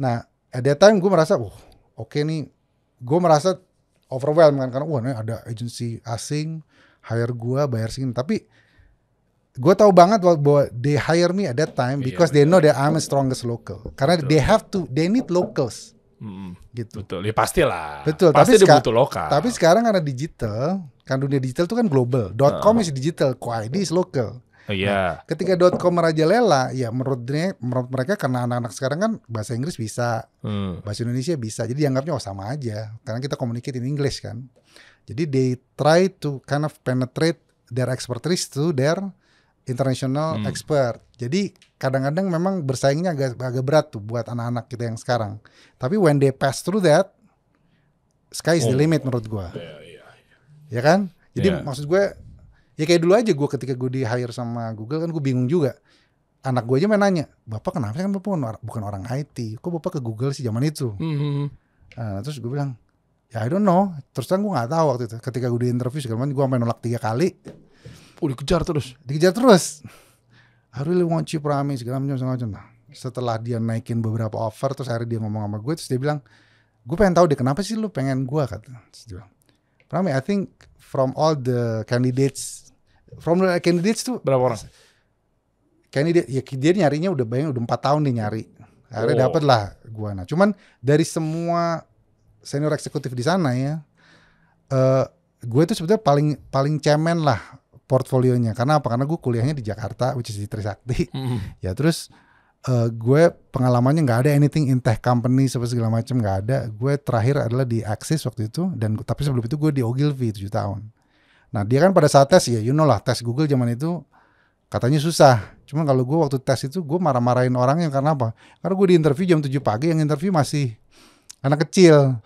Nah, at that time gue merasa, oke nih, gue merasa overwhelmed kan, karena ini ada agensi asing hire gue bayar segini. Tapi gue tahu banget bahwa they hire me at that time because they know that I'm the strongest local. Karena they need locals. Gitu. Betul, ya pastilah. Betul, pasti dia butuh lokal. Tapi sekarang karena digital, kan dunia digital itu kan global. .com is digital, .id is local. Nah, ketika .com merajalela, ya menurut mereka karena anak-anak sekarang kan bahasa Inggris bisa, bahasa Indonesia bisa, jadi dianggapnya sama aja. Karena kita communicate in English kan. Jadi they try to kind of penetrate their expertise to their international expert. Jadi kadang-kadang memang bersaingnya agak berat tuh buat anak-anak kita yang sekarang. Tapi when they pass through that, sky is the limit menurut gue. Ya kan? Jadi maksud gue, ya kayak dulu aja gue ketika gue di hire sama Google kan gue bingung juga. Anak gue aja main nanya, Bapak kenapa sih kan Bapak bukan orang IT? Kok Bapak ke Google sih zaman itu? Nah, terus gue bilang, ya I don't know. Terus terang gue gak tahu waktu itu. Ketika gue di interview segala macam, gue sampai nolak 3 kali. Dikejar terus. I really want you, promise segala macam. Setelah dia naikin beberapa offer, terus akhirnya dia ngomong sama gue, terus dia bilang, gue pengen tahu deh kenapa sih lu pengen gue, kata. Terus dia bilang, Prami, I think from all the candidates tuh berapa orang? Candidate, ya dia nyarinya udah 4 tahun dia nyari. Akhirnya dapet lah gue. Nah, cuman dari semua senior eksekutif di sana ya, gue tuh sebetulnya paling cemen lah portfolionya. Karena apa? Karena gue kuliahnya di Jakarta, which is di Trisakti. Ya terus gue pengalamannya nggak ada anything in tech company segala macam, nggak ada. Gue terakhir adalah di Axis waktu itu, tapi sebelum itu gue di Ogilvy 7 tahun. Nah dia kan pada saat tes ya, you know lah, tes Google zaman itu katanya susah. Cuman kalau gue waktu tes itu gue marah-marahin orangnya karena apa? Karena gue di interview jam 7 pagi, yang interview masih anak kecil.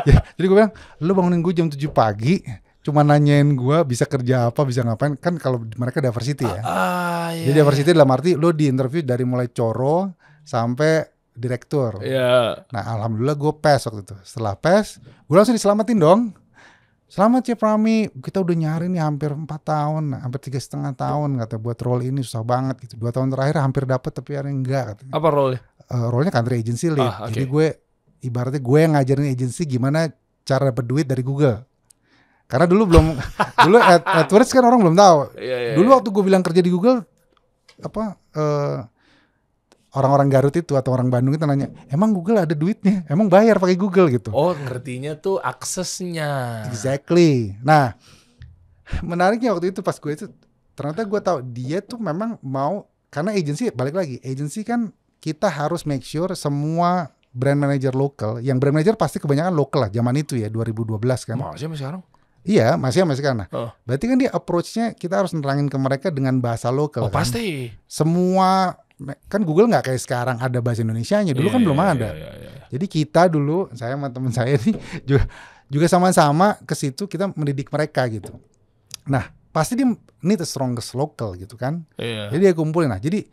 Ya, jadi gue bilang, lu bangunin gue jam 7 pagi, cuma nanyain gue bisa kerja apa, bisa ngapain. Kan kalau mereka diversity ya. Jadi diversity dalam arti lu di interview dari mulai coro sampai direktur. Nah alhamdulillah gue PES waktu itu. Setelah PES, gue langsung diselamatin dong. Selamat ya Prami, kita udah nyari nih hampir 4 tahun, hampir 3,5 tahun kata, buat role ini susah banget gitu. 2 tahun terakhir hampir dapat tapi ada enggak katanya. Apa role-nya? Role-nya country agency lead. Jadi gue ibaratnya gue yang ngajarin agency gimana cara dapat duit dari Google. Karena dulu AdWords kan orang belum tahu. Dulu waktu gue bilang kerja di Google, orang-orang Garut itu atau orang Bandung itu nanya, emang Google ada duitnya? Emang bayar pakai Google gitu? Oh, ngertinya tuh aksesnya. Exactly. Nah, menariknya waktu itu pas gue itu, ternyata gue tahu dia tuh memang mau, karena agency balik lagi, agency kan kita harus make sure semua brand manager lokal, yang brand manager pasti kebanyakan lokal lah, zaman itu ya 2012 kan. Masih sekarang? Iya, masih kan. Berarti kan dia approach-nya kita harus nerangin ke mereka dengan bahasa lokal. Kan? Pasti. Semua kan Google nggak kayak sekarang ada bahasa Indonesianya, dulu kan belum ada. Jadi kita dulu, saya sama teman saya ini juga sama-sama ke situ kita mendidik mereka gitu. Nah pasti dia need the strongest local gitu kan. Jadi dia kumpulin. Nah jadi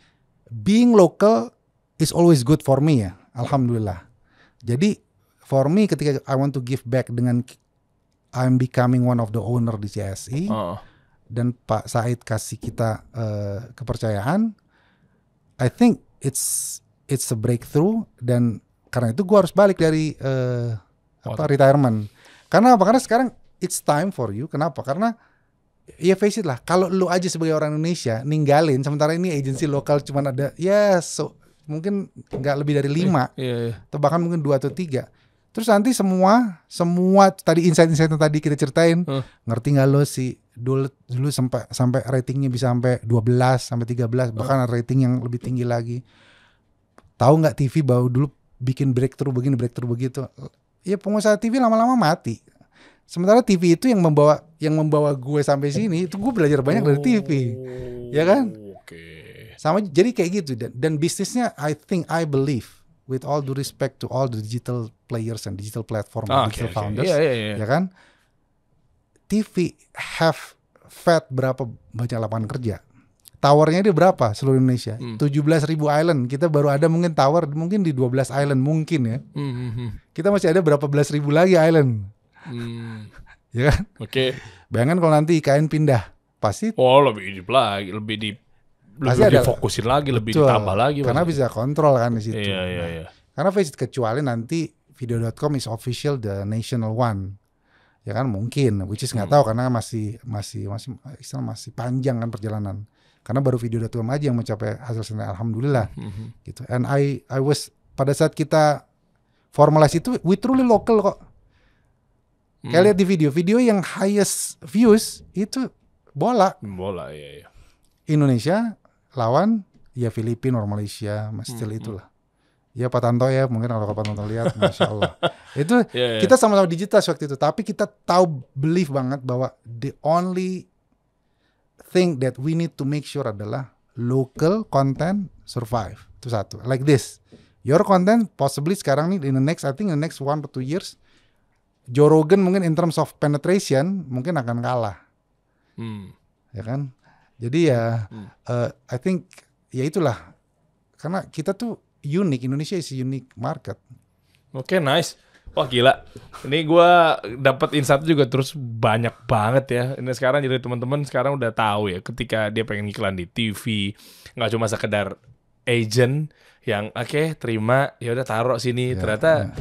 being local is always good for me ya, alhamdulillah. Jadi for me ketika I want to give back dengan I'm becoming one of the owner di CSI dan Pak Said kasih kita kepercayaan, I think it's a breakthrough, dan karena itu gue harus balik dari retirement. Karena apa? Karena sekarang it's time for you. Kenapa? Karena ya face it lah, kalau lu aja sebagai orang Indonesia ninggalin, sementara ini agensi lokal cuma ada mungkin nggak lebih dari 5 atau bahkan mungkin 2 atau 3. Terus nanti semua tadi insight-insight yang tadi kita ceritain, ngerti nggak lo sih? Dulu sampai ratingnya bisa sampai 12 sampai 13, bahkan rating yang lebih tinggi lagi. Tahu nggak TV baru dulu bikin breakthrough begini, breakthrough begitu. Ya pengusaha TV lama-lama mati. Sementara TV itu yang membawa gue sampai sini, itu gue belajar banyak dari TV. Ya kan? Oke. Sama jadi kayak gitu dan bisnisnya I believe with all due respect to all the digital players and digital platform digital founders, ya kan? TV have fed berapa banyak lapangan kerja? Towernya dia berapa seluruh Indonesia? 17.000 island. Kita baru ada mungkin tower mungkin di 12 island mungkin ya. Kita masih ada berapa belas ribu lagi island. Ya kan? Oke. Bayangkan kalau nanti IKN pindah, pasti lebih lagi, lebih difokusin lagi, lebih ditambah lagi. Karena bisa kontrol kan di situ. Iya. Karena face it, kecuali nanti video.com is official the national one. Ya kan mungkin, which is nggak tahu karena masih panjang kan perjalanan. Karena baru video.com aja yang mencapai hasil senilai alhamdulillah. Gitu. And I was pada saat kita formalize itu we truly local kok. Kayak lihat di video yang highest views itu bola, iya. Indonesia lawan ya Filipina or Malaysia, still itulah. Ya Pak Tanto ya, mungkin kalau Pak Tanto lihat, Masya Allah. Itu kita sama-sama digital waktu itu, tapi kita tahu believe banget bahwa the only thing that we need to make sure adalah local content survive. Itu satu. Like this, your content possibly sekarang nih in the next 1 or 2 years, Joe Rogan mungkin in terms of penetration mungkin akan kalah. Ya kan? Jadi ya I think ya itulah. Karena kita tuh unik, Indonesia is a unique market. Oke, nice. Wah gila. Ini gue dapat insight juga terus banyak banget ya. Ini sekarang jadi teman-teman sekarang udah tahu ya ketika dia pengen iklan di TV, nggak cuma sekedar agent yang terima ya udah taruh sini. Ternyata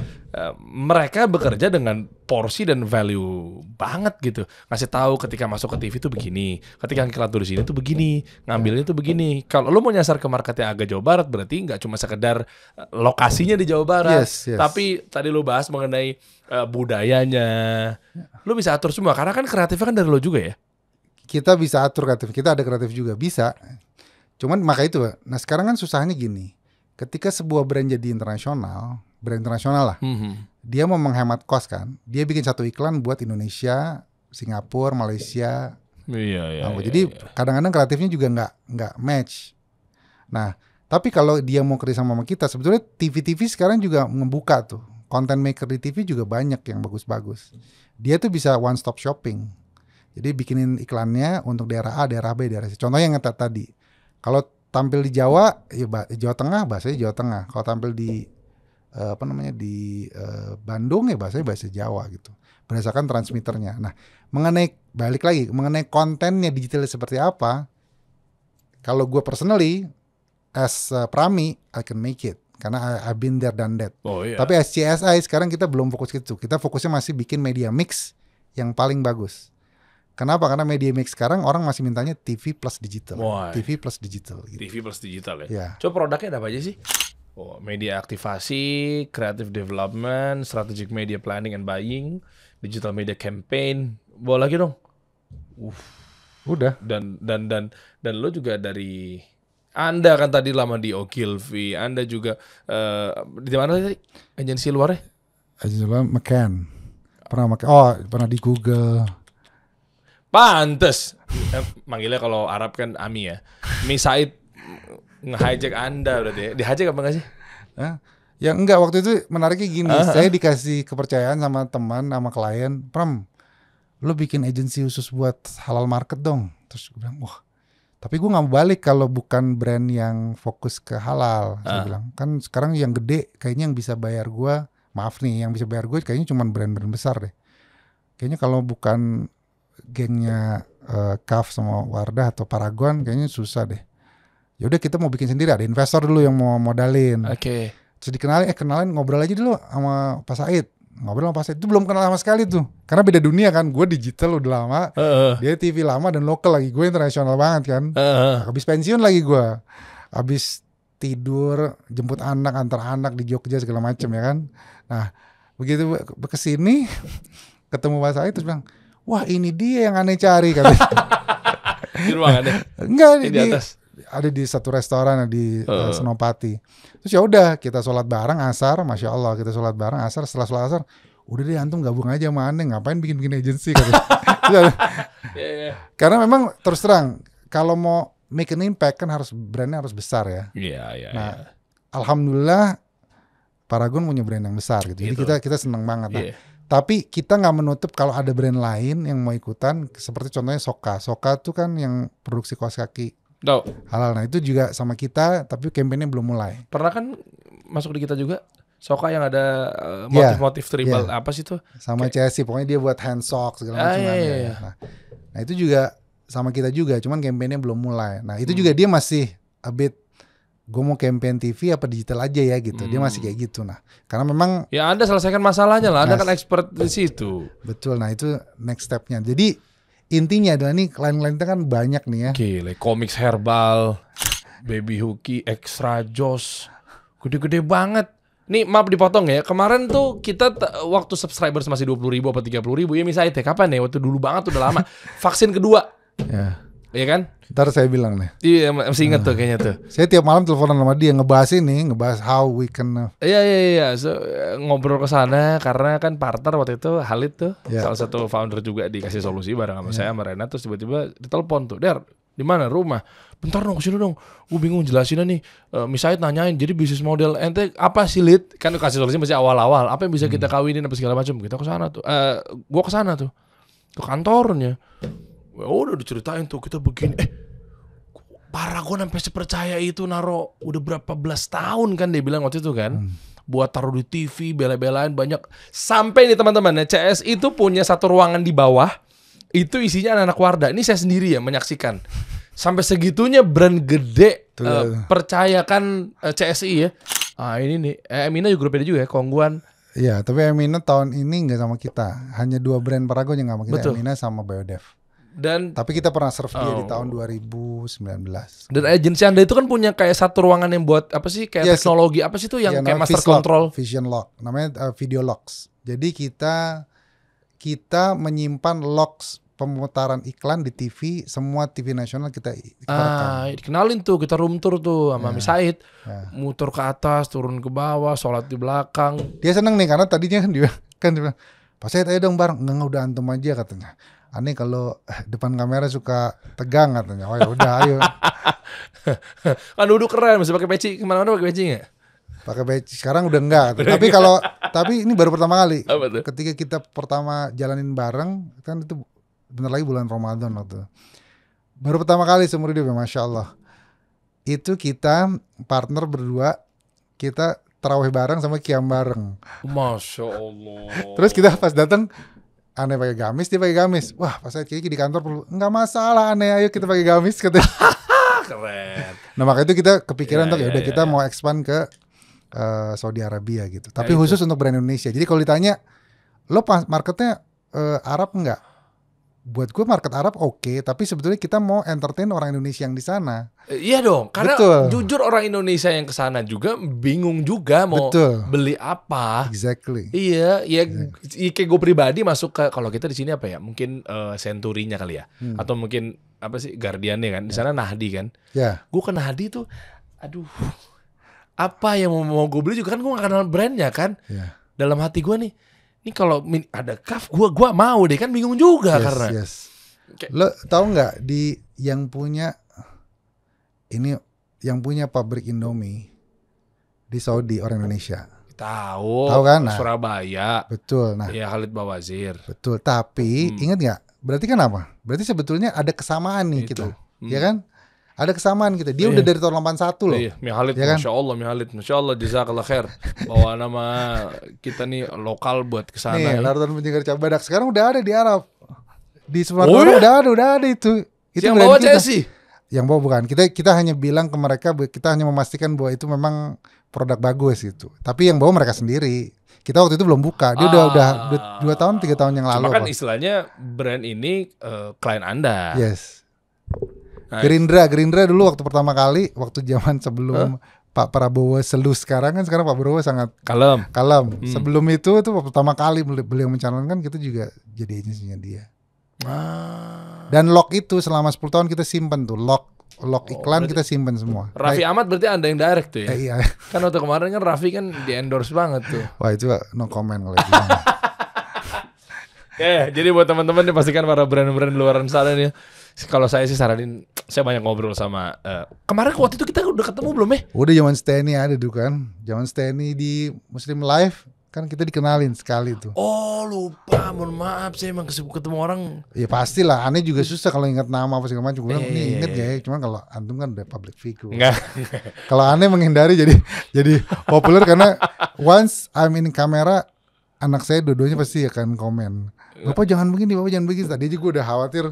mereka bekerja dengan porsi dan value banget gitu. Ngasih tahu ketika masuk ke TV tuh begini, ketika iklan tuh di sini tuh begini, ngambilnya tuh begini. Kalau lu mau nyasar ke market yang agak Jawa Barat berarti nggak cuma sekedar lokasinya di Jawa Barat, tapi tadi lu bahas mengenai budayanya. Lu bisa atur semua karena kan kreatifnya kan dari lo juga ya. Kita bisa atur kreatif, kita ada kreatif juga bisa. Cuman maka itu, nah sekarang kan susahnya gini. Ketika sebuah brand jadi internasional, brand internasional lah, dia mau menghemat cost kan, dia bikin satu iklan buat Indonesia, Singapura, Malaysia. Jadi kadang-kadang kreatifnya juga nggak match. Nah, tapi kalau dia mau kerja sama kita, sebetulnya TV sekarang juga ngebuka tuh, content maker di TV juga banyak yang bagus-bagus. Dia tuh bisa one stop shopping. Jadi bikinin iklannya untuk daerah A, daerah B, daerah C. Contohnya yang tadi. Kalau tampil di Jawa, ya Jawa Tengah, bahasanya Jawa Tengah. Kalau tampil di Bandung ya bahasanya bahasa Jawa gitu. Berdasarkan transmitternya. Nah, balik lagi mengenai kontennya digital seperti apa? Kalau gue personally as Prami, I can make it karena I've been there done that. Tapi as CSI sekarang kita belum fokus ke itu. Kita fokusnya masih bikin media mix yang paling bagus. Kenapa? Karena media mix sekarang orang masih mintanya TV plus digital. TV plus digital gitu. TV plus digital ya. Yeah. Coba produknya ada apa aja sih? Media aktivasi, creative development, strategic media planning and buying, digital media campaign. Bawa lagi dong. Udah. Dan lo juga dari Anda kan tadi lama di Ogilvy, Anda juga di mana tadi? Agensi luarnya? Agensi luar McCann. Pernah di Google. Pantes. Manggilnya kalau Arab kan Ami ya. Mi Said nge-hijack Anda berarti ya. Di-hijack apa enggak sih? Ya enggak, waktu itu menariknya gini. Saya dikasih kepercayaan sama teman, sama klien. Pram, lo bikin agensi khusus buat halal market dong. Terus gue bilang, wah. Tapi gue gak mau balik kalau bukan brand yang fokus ke halal. Saya bilang, kan sekarang yang gede kayaknya yang bisa bayar gue. Maaf nih, yang bisa bayar gue kayaknya cuma brand-brand besar deh. Kayaknya kalau bukan gengnya Kaf sama Wardah atau Paragon kayaknya susah deh. Ya udah kita mau bikin sendiri, ada investor dulu yang mau modalin. Terus kenalin ngobrol aja dulu sama Pak Said. Ngobrol sama Pak Said itu belum kenal sama sekali tuh. Karena beda dunia kan, gue digital udah lama, dia TV lama dan lokal lagi, gue internasional banget kan. Habis pensiun lagi gue, habis tidur jemput anak, antar anak di Jogja segala macem ya kan. Nah begitu kesini ketemu Pak Said terus bilang, wah ini dia yang aneh cari katanya. Di ruangannya? Enggak, di atas. Ada di satu restoran di Senopati. Terus ya udah kita sholat bareng asar, Masya Allah kita sholat bareng asar. Setelah sholat asar, udah deh antum gabung aja sama aneh, ngapain bikin agensi katanya. Karena memang terus terang kalau mau make an impact kan harus brandnya harus besar ya. Iya. Nah, alhamdulillah Paragon punya brand yang besar gitu. Jadi kita seneng banget. Nah, tapi kita nggak menutup kalau ada brand lain yang mau ikutan, seperti contohnya Soka. Soka tuh kan yang produksi kaos kaki halal. Nah itu juga sama kita, tapi kampanye belum mulai. Pernah kan masuk di kita juga Soka yang ada motif-motif tribal apa sih tuh? Sama CSI, pokoknya dia buat hand sock segala macam. Nah itu juga sama kita juga, cuman kampanye belum mulai. Nah itu juga dia masih a bit, gue mau campaign TV apa digital aja ya gitu. Dia masih kayak gitu. Nah karena memang ya Anda selesaikan masalahnya lah, Anda kan expert di situ. Betul, nah itu next stepnya. Jadi intinya adalah nih klien-klien kita kan banyak nih ya. Gile, Comics Herbal, Baby Hooky, Extra Joss, gede-gede banget. Nih maaf dipotong ya, kemarin tuh kita waktu subscribers masih 20.000 apa 30.000 ya misalnya kapan ya, waktu dulu banget udah lama. Vaksin kedua. Iya kan? Ntar saya bilang nih. Iya masih inget tuh kayaknya tuh. Saya tiap malam teleponan sama dia ngebahas how we can. Iya. So, ngobrol ke sana karena kan partner waktu itu Halid tuh salah satu founder juga dikasih solusi bareng sama saya sama Rena, terus tiba-tiba ditelepon tuh, Der, di mana rumah? Bentar dong kesini dong. Gue bingung jelasinnya nih. Misalnya nanyain, jadi bisnis model ente apa sih Lid? Kan kasih solusi masih awal-awal. Apa yang bisa kita kawinin apa segala macam? Kita ke sana tuh. Gue ke sana tuh. Ke kantornya. Udah diceritain tuh kita begini. Paragon sampai sepercaya itu naro udah berapa belas tahun kan dia bilang waktu itu kan. Buat taruh di TV, bela-belain banyak. Sampai nih teman-teman ya, CS itu punya satu ruangan di bawah. Itu isinya anak-anak Wardah. Ini saya sendiri ya menyaksikan. Sampai segitunya brand gede percayakan CSI ya. Ini nih, Emina juga beda juga ya, Kongguan. Iya, tapi Emina tahun ini nggak sama kita. Hanya 2 brand Paragon yang nggak sama kita. Betul. Emina sama Biodev. Tapi kita pernah serve dia di tahun 2019. Dan agensi Anda itu kan punya kayak satu ruangan yang buat apa sih kayak teknologi apa sih tuh yang kayak master control, Vision Lock, namanya Video Locks. Jadi kita menyimpan locks pemutaran iklan di TV, semua TV nasional kita rekam. Kenalin tuh, kita room tour tuh sama Said. Muter ke atas, turun ke bawah, sholat di belakang. Dia seneng nih karena tadinya kan dia bilang, Pak Said ayo dong bareng. Enggak, udah antum aja katanya. Aneh kalau depan kamera suka tegang katanya. Oh ya udah ayo. Kan duduk keren, masih pakai peci. Kemana-mana pakai peci nggak? Pakai peci. Sekarang udah enggak. Tapi ini baru pertama kali. Ketika kita pertama jalanin bareng, kan itu bentar lagi bulan Ramadan waktu. Baru pertama kali seumur hidup ya, Masya Allah. Itu kita partner berdua, kita tarawih bareng sama qiyam bareng. Masya Allah. Terus kita pas datang, Aneh pakai gamis, dia pakai gamis. Wah, pas saya kayaknya di kantor perlu. Enggak masalah Aneh, ayo kita pakai gamis katanya. Keren. Nah makanya itu kita kepikiran tuh udah kita mau expand ke Saudi Arabia gitu. Tapi khusus untuk brand Indonesia. Jadi kalau ditanya, lo marketnya Arab enggak? Buat gue market Arab oke, tapi sebetulnya kita mau entertain orang Indonesia yang di sana. Iya dong, karena jujur orang Indonesia yang ke sana juga bingung juga mau beli apa. Exactly. Iya, kayak gue pribadi masuk ke, kalau kita di sini apa ya? Mungkin Century-nya kali ya, atau mungkin apa sih Guardian-nya kan? Di sana Nahdi kan. Gue ke Nahdi tuh, aduh, apa yang mau gue beli juga kan gue gak kenal brandnya kan. Dalam hati gue nih. Ini kalau ada kaf, gua mau deh, kan bingung juga karena. Lo tahu nggak di yang punya pabrik Indomie di Saudi orang Indonesia? Tahu kan? Surabaya. Betul. Nah, ya Khalid Bawazir. Betul. Tapi ingat nggak? Berarti kan apa? Berarti sebetulnya ada kesamaan nih kita, ya kan? Ada kesamaan kita. Dia udah dari tahun 81 loh. Iya, Mihalid, ya kan? Masya Allah, jazakallah khair. Bawa nama kita nih lokal buat kesana. Nih, Lartan Penjaga Cabadak sekarang udah ada di Arab. Di Sumatera udah ada itu. Yang bawa CSI? Yang bawa bukan. Kita hanya bilang ke mereka, kita hanya memastikan bahwa itu memang produk bagus gitu. Tapi yang bawa mereka sendiri. Kita waktu itu belum buka. Dia udah 2 tahun 3 tahun yang lalu. Cuma kan istilahnya brand ini klien Anda. Yes. Gerindra dulu waktu pertama kali, waktu zaman sebelum Pak Prabowo selus sekarang Pak Prabowo sangat kalem. Sebelum itu pertama kali beliau mencalonkan, kita juga jadi agensinya dia. Dan lock itu selama 10 tahun kita simpan tuh, lock iklan kita simpan semua. Raffi Ahmad berarti Anda yang direct tuh ya? Iya. Kan waktu kemarin kan Raffi kan di endorse banget tuh. Wah itu no comment kalau itu. Jadi buat teman-teman nih pastikan para brand-brand luaran sana nih, kalau saya sih saranin Saya banyak ngobrol sama kemarin waktu itu kita udah ketemu belum ya? Udah zaman Steny ada tuh kan. Zaman Steny di Muslim Live kan kita dikenalin sekali tuh. Oh lupa, mohon maaf saya emang ketemu orang. Ya pastilah, aneh juga susah kalau ingat nama apa segala macam. Gue bilang, Iya, inget iya. gak ya? Cuman kalau antum kan udah public figure. Enggak. Kalau aneh menghindari jadi populer karena once I'm in kamera, anak saya dua-duanya pasti akan komen. Bapak jangan begini, bapak jangan begini. Tadi aja gue udah khawatir,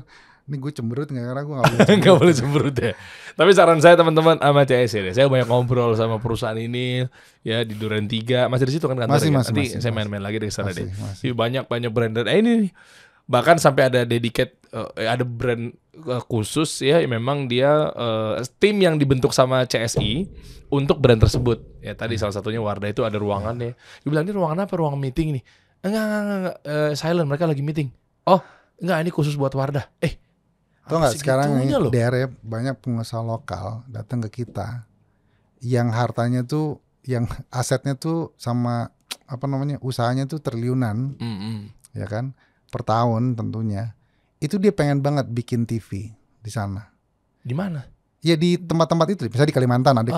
ini gue cemberut nggak, karena gue nggak boleh cemberut. Nggak boleh cemberut ya. Tapi saran saya teman-teman sama CS ya, saya banyak ngobrol sama perusahaan ini ya di Duren 3. Masih di situ kan kantornya? Nanti saya main-main lagi dari sana deh. Masih. Banyak brand. Ini nih. Bahkan sampai ada dedicate, ada brand khusus ya, memang dia tim yang dibentuk sama CSI untuk brand tersebut. Ya tadi salah satunya Wardah itu ada ruangannya. Dia bilang ini ruangan apa? Ruangan meeting nih. Enggak. Silent, mereka lagi meeting. Oh, enggak, ini khusus buat Wardah. Tau nggak sekarang segitunya nih loh. daerah banyak pengusaha lokal datang ke kita yang hartanya tuh, yang asetnya tuh sama apa namanya usahanya tuh triliunan, ya kan, per tahun tentunya. Itu dia pengen banget bikin TV di sana. Di mana? Ya di tempat-tempat itu, misalnya di Kalimantan ada,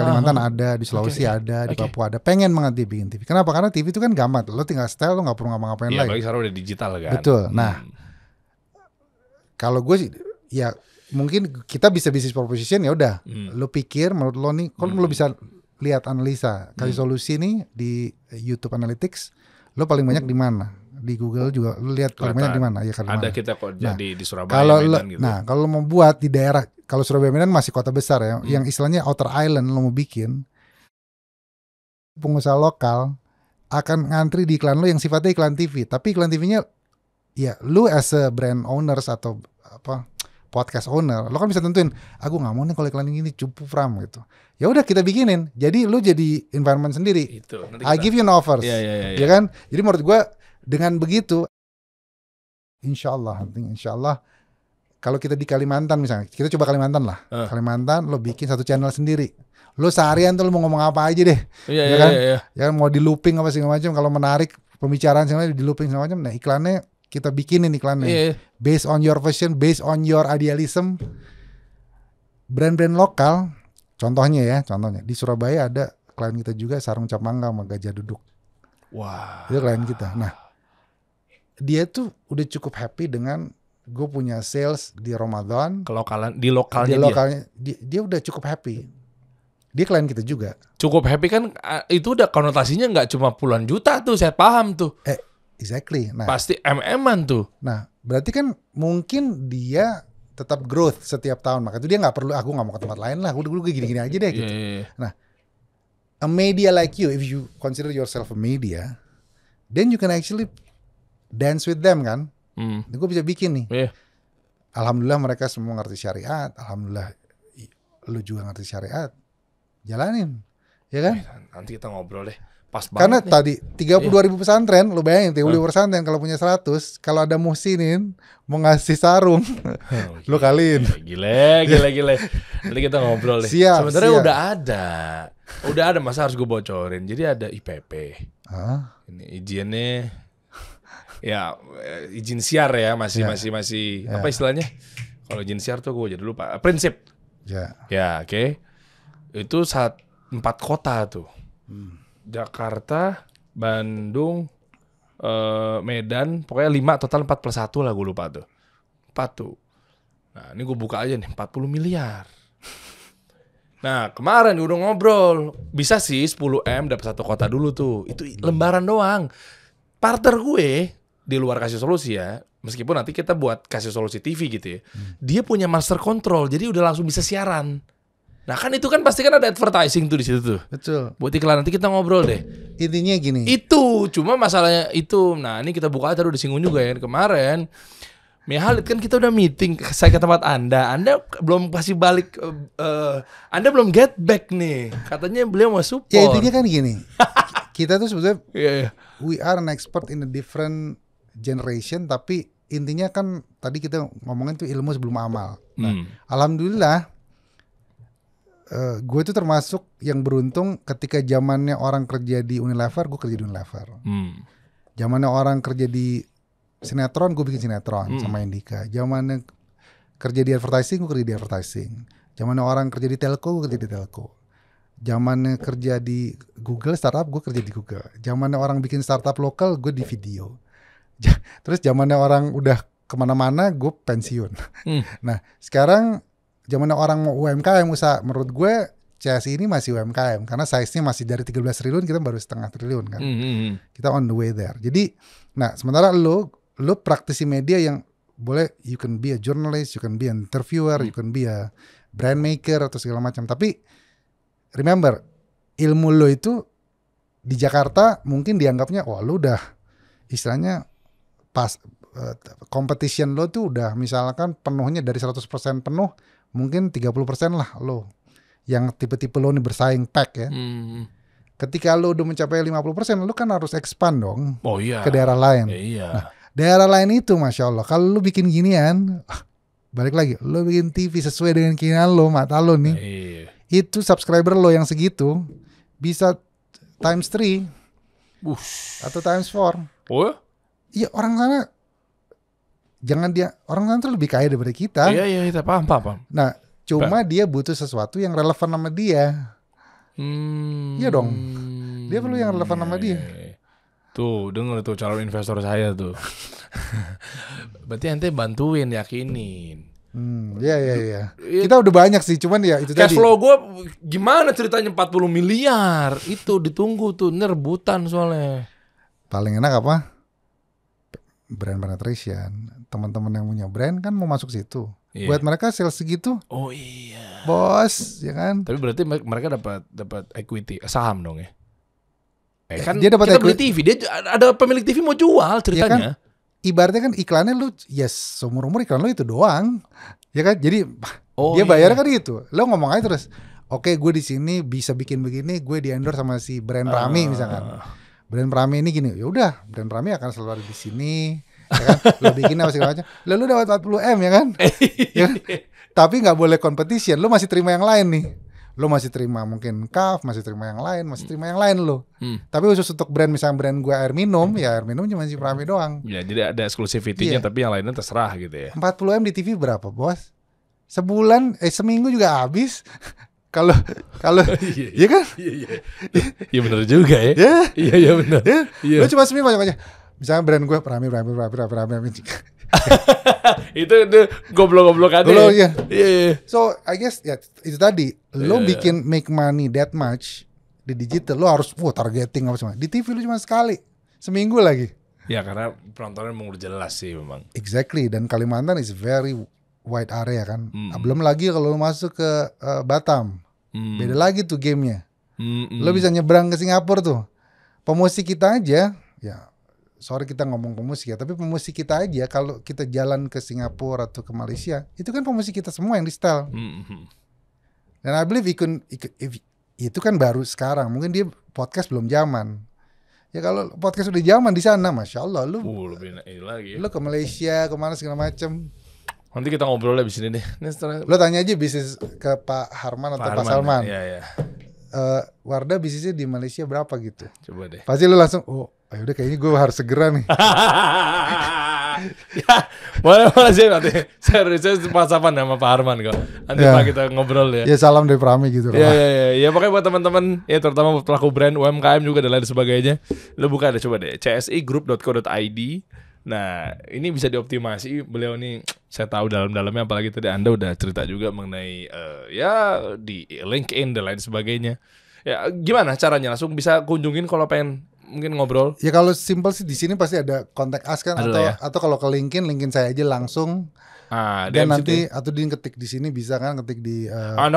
ada di Sulawesi ada, di Papua ada. Pengen banget dia bikin TV. Kenapa? Karena TV itu kan gampang, lo tinggal setel, lo nggak perlu ngapa-ngapain Iya, lagi. apalagi sekarang udah digital kan. Betul. Nah, kalau gue sih, ya mungkin kita bisa bisnis proposition, ya udah, lo pikir menurut lo nih, kalau lo bisa lihat analisa, kasih solusi nih di YouTube Analytics, lo paling banyak di mana? Di Google juga lo lihat paling banyak di mana? Ya kan. Ada kita kok jadi di Surabaya, Kalau Medan gitu. Nah, kalau lo mau buat di daerah, kalau Surabaya Medan masih kota besar ya, yang istilahnya outer island lo mau bikin, pengusaha lokal akan ngantri di iklan lo yang sifatnya iklan TV, tapi iklan TV-nya ya lu as a brand owners atau apa podcast owner, lo kan bisa tentuin, aku nggak mau nih kalau iklan ini cukup ram gitu. Ya udah kita bikinin, jadi lu jadi environment sendiri. Itu. I give you an offers, ya kan? Jadi menurut gue dengan begitu, insya Allah kalau kita di Kalimantan misalnya, kita coba Kalimantan lah, Kalimantan lo bikin satu channel sendiri. Lo seharian tuh lo mau ngomong apa aja deh, ya kan? Ya mau di looping apa segala macam, kalau menarik pembicaraan segala macam di looping segala macam. Nah iklannya kita bikinin iklannya, based on your vision, based on your idealism. Brand-brand lokal, contohnya di Surabaya ada klien kita juga, Sarung Cap Mangga sama Gajah Duduk. Wah. Itu klien kita. Nah, dia tuh udah cukup happy dengan gue punya sales di Ramadan. Di lokalnya dia udah cukup happy. Dia klien kita juga. Cukup happy kan, itu udah konotasinya nggak cuma puluhan juta tuh, saya paham tuh. Exactly. Nah, pasti MM-an tuh. Nah, berarti kan mungkin dia tetap growth setiap tahun. Maka itu dia nggak perlu, aku nggak mau ke tempat lain lah. Aku gini-gini aja deh gitu. Nah, a media like you, if you consider yourself a media, then you can actually dance with them kan. Gue bisa bikin nih. Alhamdulillah mereka semua ngerti syariat. Alhamdulillah lu juga ngerti syariat. Jalanin, ya kan? Nanti kita ngobrol deh. Pas Karena banget tadi 32.000 pesantren, lo bayangin 32.000 pesantren kalau punya 100, kalau ada muhsinin mau ngasih sarung, lo kaliin. Gile. Nanti kita ngobrol deh. Sebenarnya udah ada, masa harus gue bocorin. Jadi ada IPP. Ini izinnya, ya izin siar ya, masih apa istilahnya? Kalau izin siar tuh gue jadi lupa. Prinsip. Ya, oke. Itu 4 kota tuh. Jakarta, Bandung, Medan, pokoknya 5 total 4+1 lah, gue lupa tuh. 4 tuh. Nah ini gue buka aja nih, 40 miliar. Nah kemarin udah ngobrol, bisa sih 10M dapat 1 kota dulu tuh. Itu lembaran doang. Partner gue di luar Kasih Solusi ya, meskipun nanti kita buat Kasih Solusi TV gitu ya, dia punya master control, jadi udah langsung bisa siaran. Nah kan itu kan pasti kan ada advertising tuh di situ tuh. Betul. Buat iklan nanti kita ngobrol deh. Intinya gini. Itu cuma masalahnya itu. Nah ini kita buka aja, udah disinggung juga ya kemarin. Mihalid kan kita udah meeting, saya ke tempat Anda belum kasih balik, Anda belum get back nih. Katanya beliau mau support. Ya intinya kan gini. Kita tuh sebetulnya we are an expert in a different generation, tapi intinya kan tadi kita ngomongin tuh ilmu sebelum amal. Nah, alhamdulillah. Gue itu termasuk yang beruntung ketika zamannya orang kerja di Unilever, gue kerja di Unilever. Zamannya orang kerja di sinetron, gue bikin sinetron sama Indika. Zamannya kerja di advertising, gue kerja di advertising. Zamannya orang kerja di telco, gue kerja di telco. Zamannya kerja di Google startup, gue kerja di Google. Zamannya orang bikin startup lokal, gue di video. Terus zamannya orang udah kemana-mana, gue pensiun. Nah sekarang zamannya orang mau UMKM usaha, menurut gue CSI ini masih UMKM karena size-nya masih dari 13 triliun, kita baru setengah triliun kan. Kita on the way there. Jadi, nah sementara lo praktisi media yang boleh, you can be a journalist, you can be an interviewer, you can be a brand maker atau segala macam. Tapi remember, ilmu lo itu di Jakarta mungkin dianggapnya, wah lo udah istilahnya pas competition lo tuh udah misalkan penuhnya dari 100% penuh, mungkin 30% lah lo. Yang tipe-tipe lo nih bersaing pack ya. Ketika lo udah mencapai 50%, lo kan harus expand dong ke daerah lain. Nah, daerah lain itu Masya Allah, kalau lo bikin ginian, balik lagi, lo bikin TV sesuai dengan keinginan lo, mata lo nih, itu subscriber lo yang segitu bisa times 3 atau times 4. Oh ya? Iya, orang sana orang sana tuh lebih kaya daripada kita. Iya, kita paham. Nah, cuma dia butuh sesuatu yang relevan sama dia. Iya dong. Dia perlu yang relevan sama dia. Tuh, denger tuh calon investor saya tuh. Berarti ente bantuin, yakinin. Iya. Kita udah banyak sih, cuman ya itu Cash tadi. flow gue gimana ceritanya 40 miliar. Itu ditunggu tuh, ini rebutan soalnya. Paling enak apa? Brand penetration. Teman-teman yang punya brand kan mau masuk situ. Buat mereka sales segitu. Oh iya. Bos, ya kan? Tapi berarti mereka dapat equity, saham dong ya. Kan dia dapat kita beli TV, dia ada pemilik TV mau jual ceritanya. Ya kan? Ibaratnya kan iklannya lu seumur-umur iklan lu itu doang. Ya kan? Jadi dia bayarnya kan itu. Lo ngomong aja terus, "Oke, gue di sini bisa bikin begini, gue di-endorse sama si brand Prami misalkan." Brand Prami ini gini, ya udah, brand Prami akan selalu ada di sini. Ya kan? Lo bikin apa segala macam. Lalu dapat 40M ya kan? Ya kan? Tapi nggak boleh competition. Lo masih terima yang lain nih. Lo masih terima mungkin CAF, masih terima yang lain, lo. Tapi khusus untuk brand, misalnya brand gue air minum, ya air minum cuma si Prami doang. Ya, jadi ada exclusivity-nya, tapi yang lainnya terserah gitu ya. 40M di TV berapa, Bos? Seminggu juga habis. Kalau iya kan? Iya benar juga ya. Iya benar. Lo cuma seminggu aja. Misalnya brand gue Prami. itu goblok-goblokannya. Iya. So I guess ya itu tadi, lo bikin make money that much di digital, lo harus targeting apa semua. Di TV lo cuma sekali, seminggu lagi. Ya karena penontonnya memang udah jelas sih memang. Exactly, dan Kalimantan is very wide area kan. Belum lagi kalau lo masuk ke Batam, beda lagi tuh gamenya. Lo bisa nyebrang ke Singapura tuh. Pemusik kita aja, ya sorry kita ngomong pemusik ya, tapi pemusik kita aja kalau kita jalan ke Singapura atau ke Malaysia, itu kan pemusik kita semua yang di setel. Dan I believe itu kan baru sekarang, mungkin dia podcast belum zaman. Ya kalau podcast udah zaman di sana, Masya Allah, lu lebih lagi. Lu ke Malaysia, kemana segala macem. Nanti kita ngobrol abis ini deh. Lo tanya aja bisnis ke Pak Harman atau Pak Salman. Iya. Wardah bisnisnya di Malaysia berapa gitu. Coba deh. Pasti lu langsung, udah kayaknya gue harus segera nih. Ya, boleh sih nanti. Saya pasapan sama Pak Harman kok. Nanti Pak kita ngobrol ya. Ya salam dari Prami gitu. Ya pokoknya buat teman-teman, ya terutama pelaku brand UMKM juga dan lain sebagainya. Lo buka deh, coba deh csigroup.co.id. Nah, ini bisa dioptimasi. Beliau nih saya tahu dalam-dalamnya, apalagi tadi Anda udah cerita juga mengenai di LinkedIn dan lain sebagainya. Ya, gimana caranya? Langsung bisa kunjungin kalau pengen mungkin ngobrol. Ya kalau simple sih, di sini pasti ada kontak us kan, atau kalau ke LinkedIn saya aja langsung. Dan nanti atau ketik di sini bisa kan, ketik di kan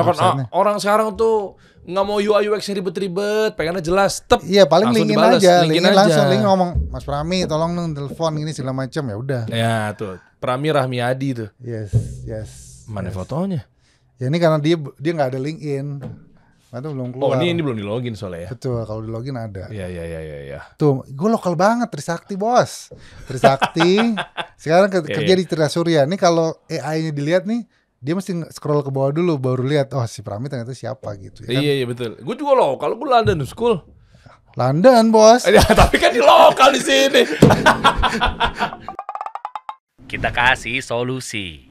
orang sekarang tuh nggak mau UI UX yang ribet-ribet, pengennya jelas. Iya, paling linkin aja, langsung ngomong, Mas Prami tolong dong telepon ini segala macam, ya udah. Ya tuh, Prami Rahmiadi tuh. Yes. Mana fotonya? Ya ini karena dia nggak ada LinkedIn. Itu belum keluar. Ini belum di login soalnya ya. Betul, kalau di login ada. Iya. Tuh, gue lokal banget, Trisakti bos. Trisakti. Sekarang kerja di Trisurya. Nih kalau AI-nya dilihat nih, dia mesti scroll ke bawah dulu baru lihat, si Prami ternyata siapa gitu. Ya kan? Iya betul. Gue juga lokal, gue London School. London bos. Ya, tapi kan di lokal di sini. Kita kasih solusi.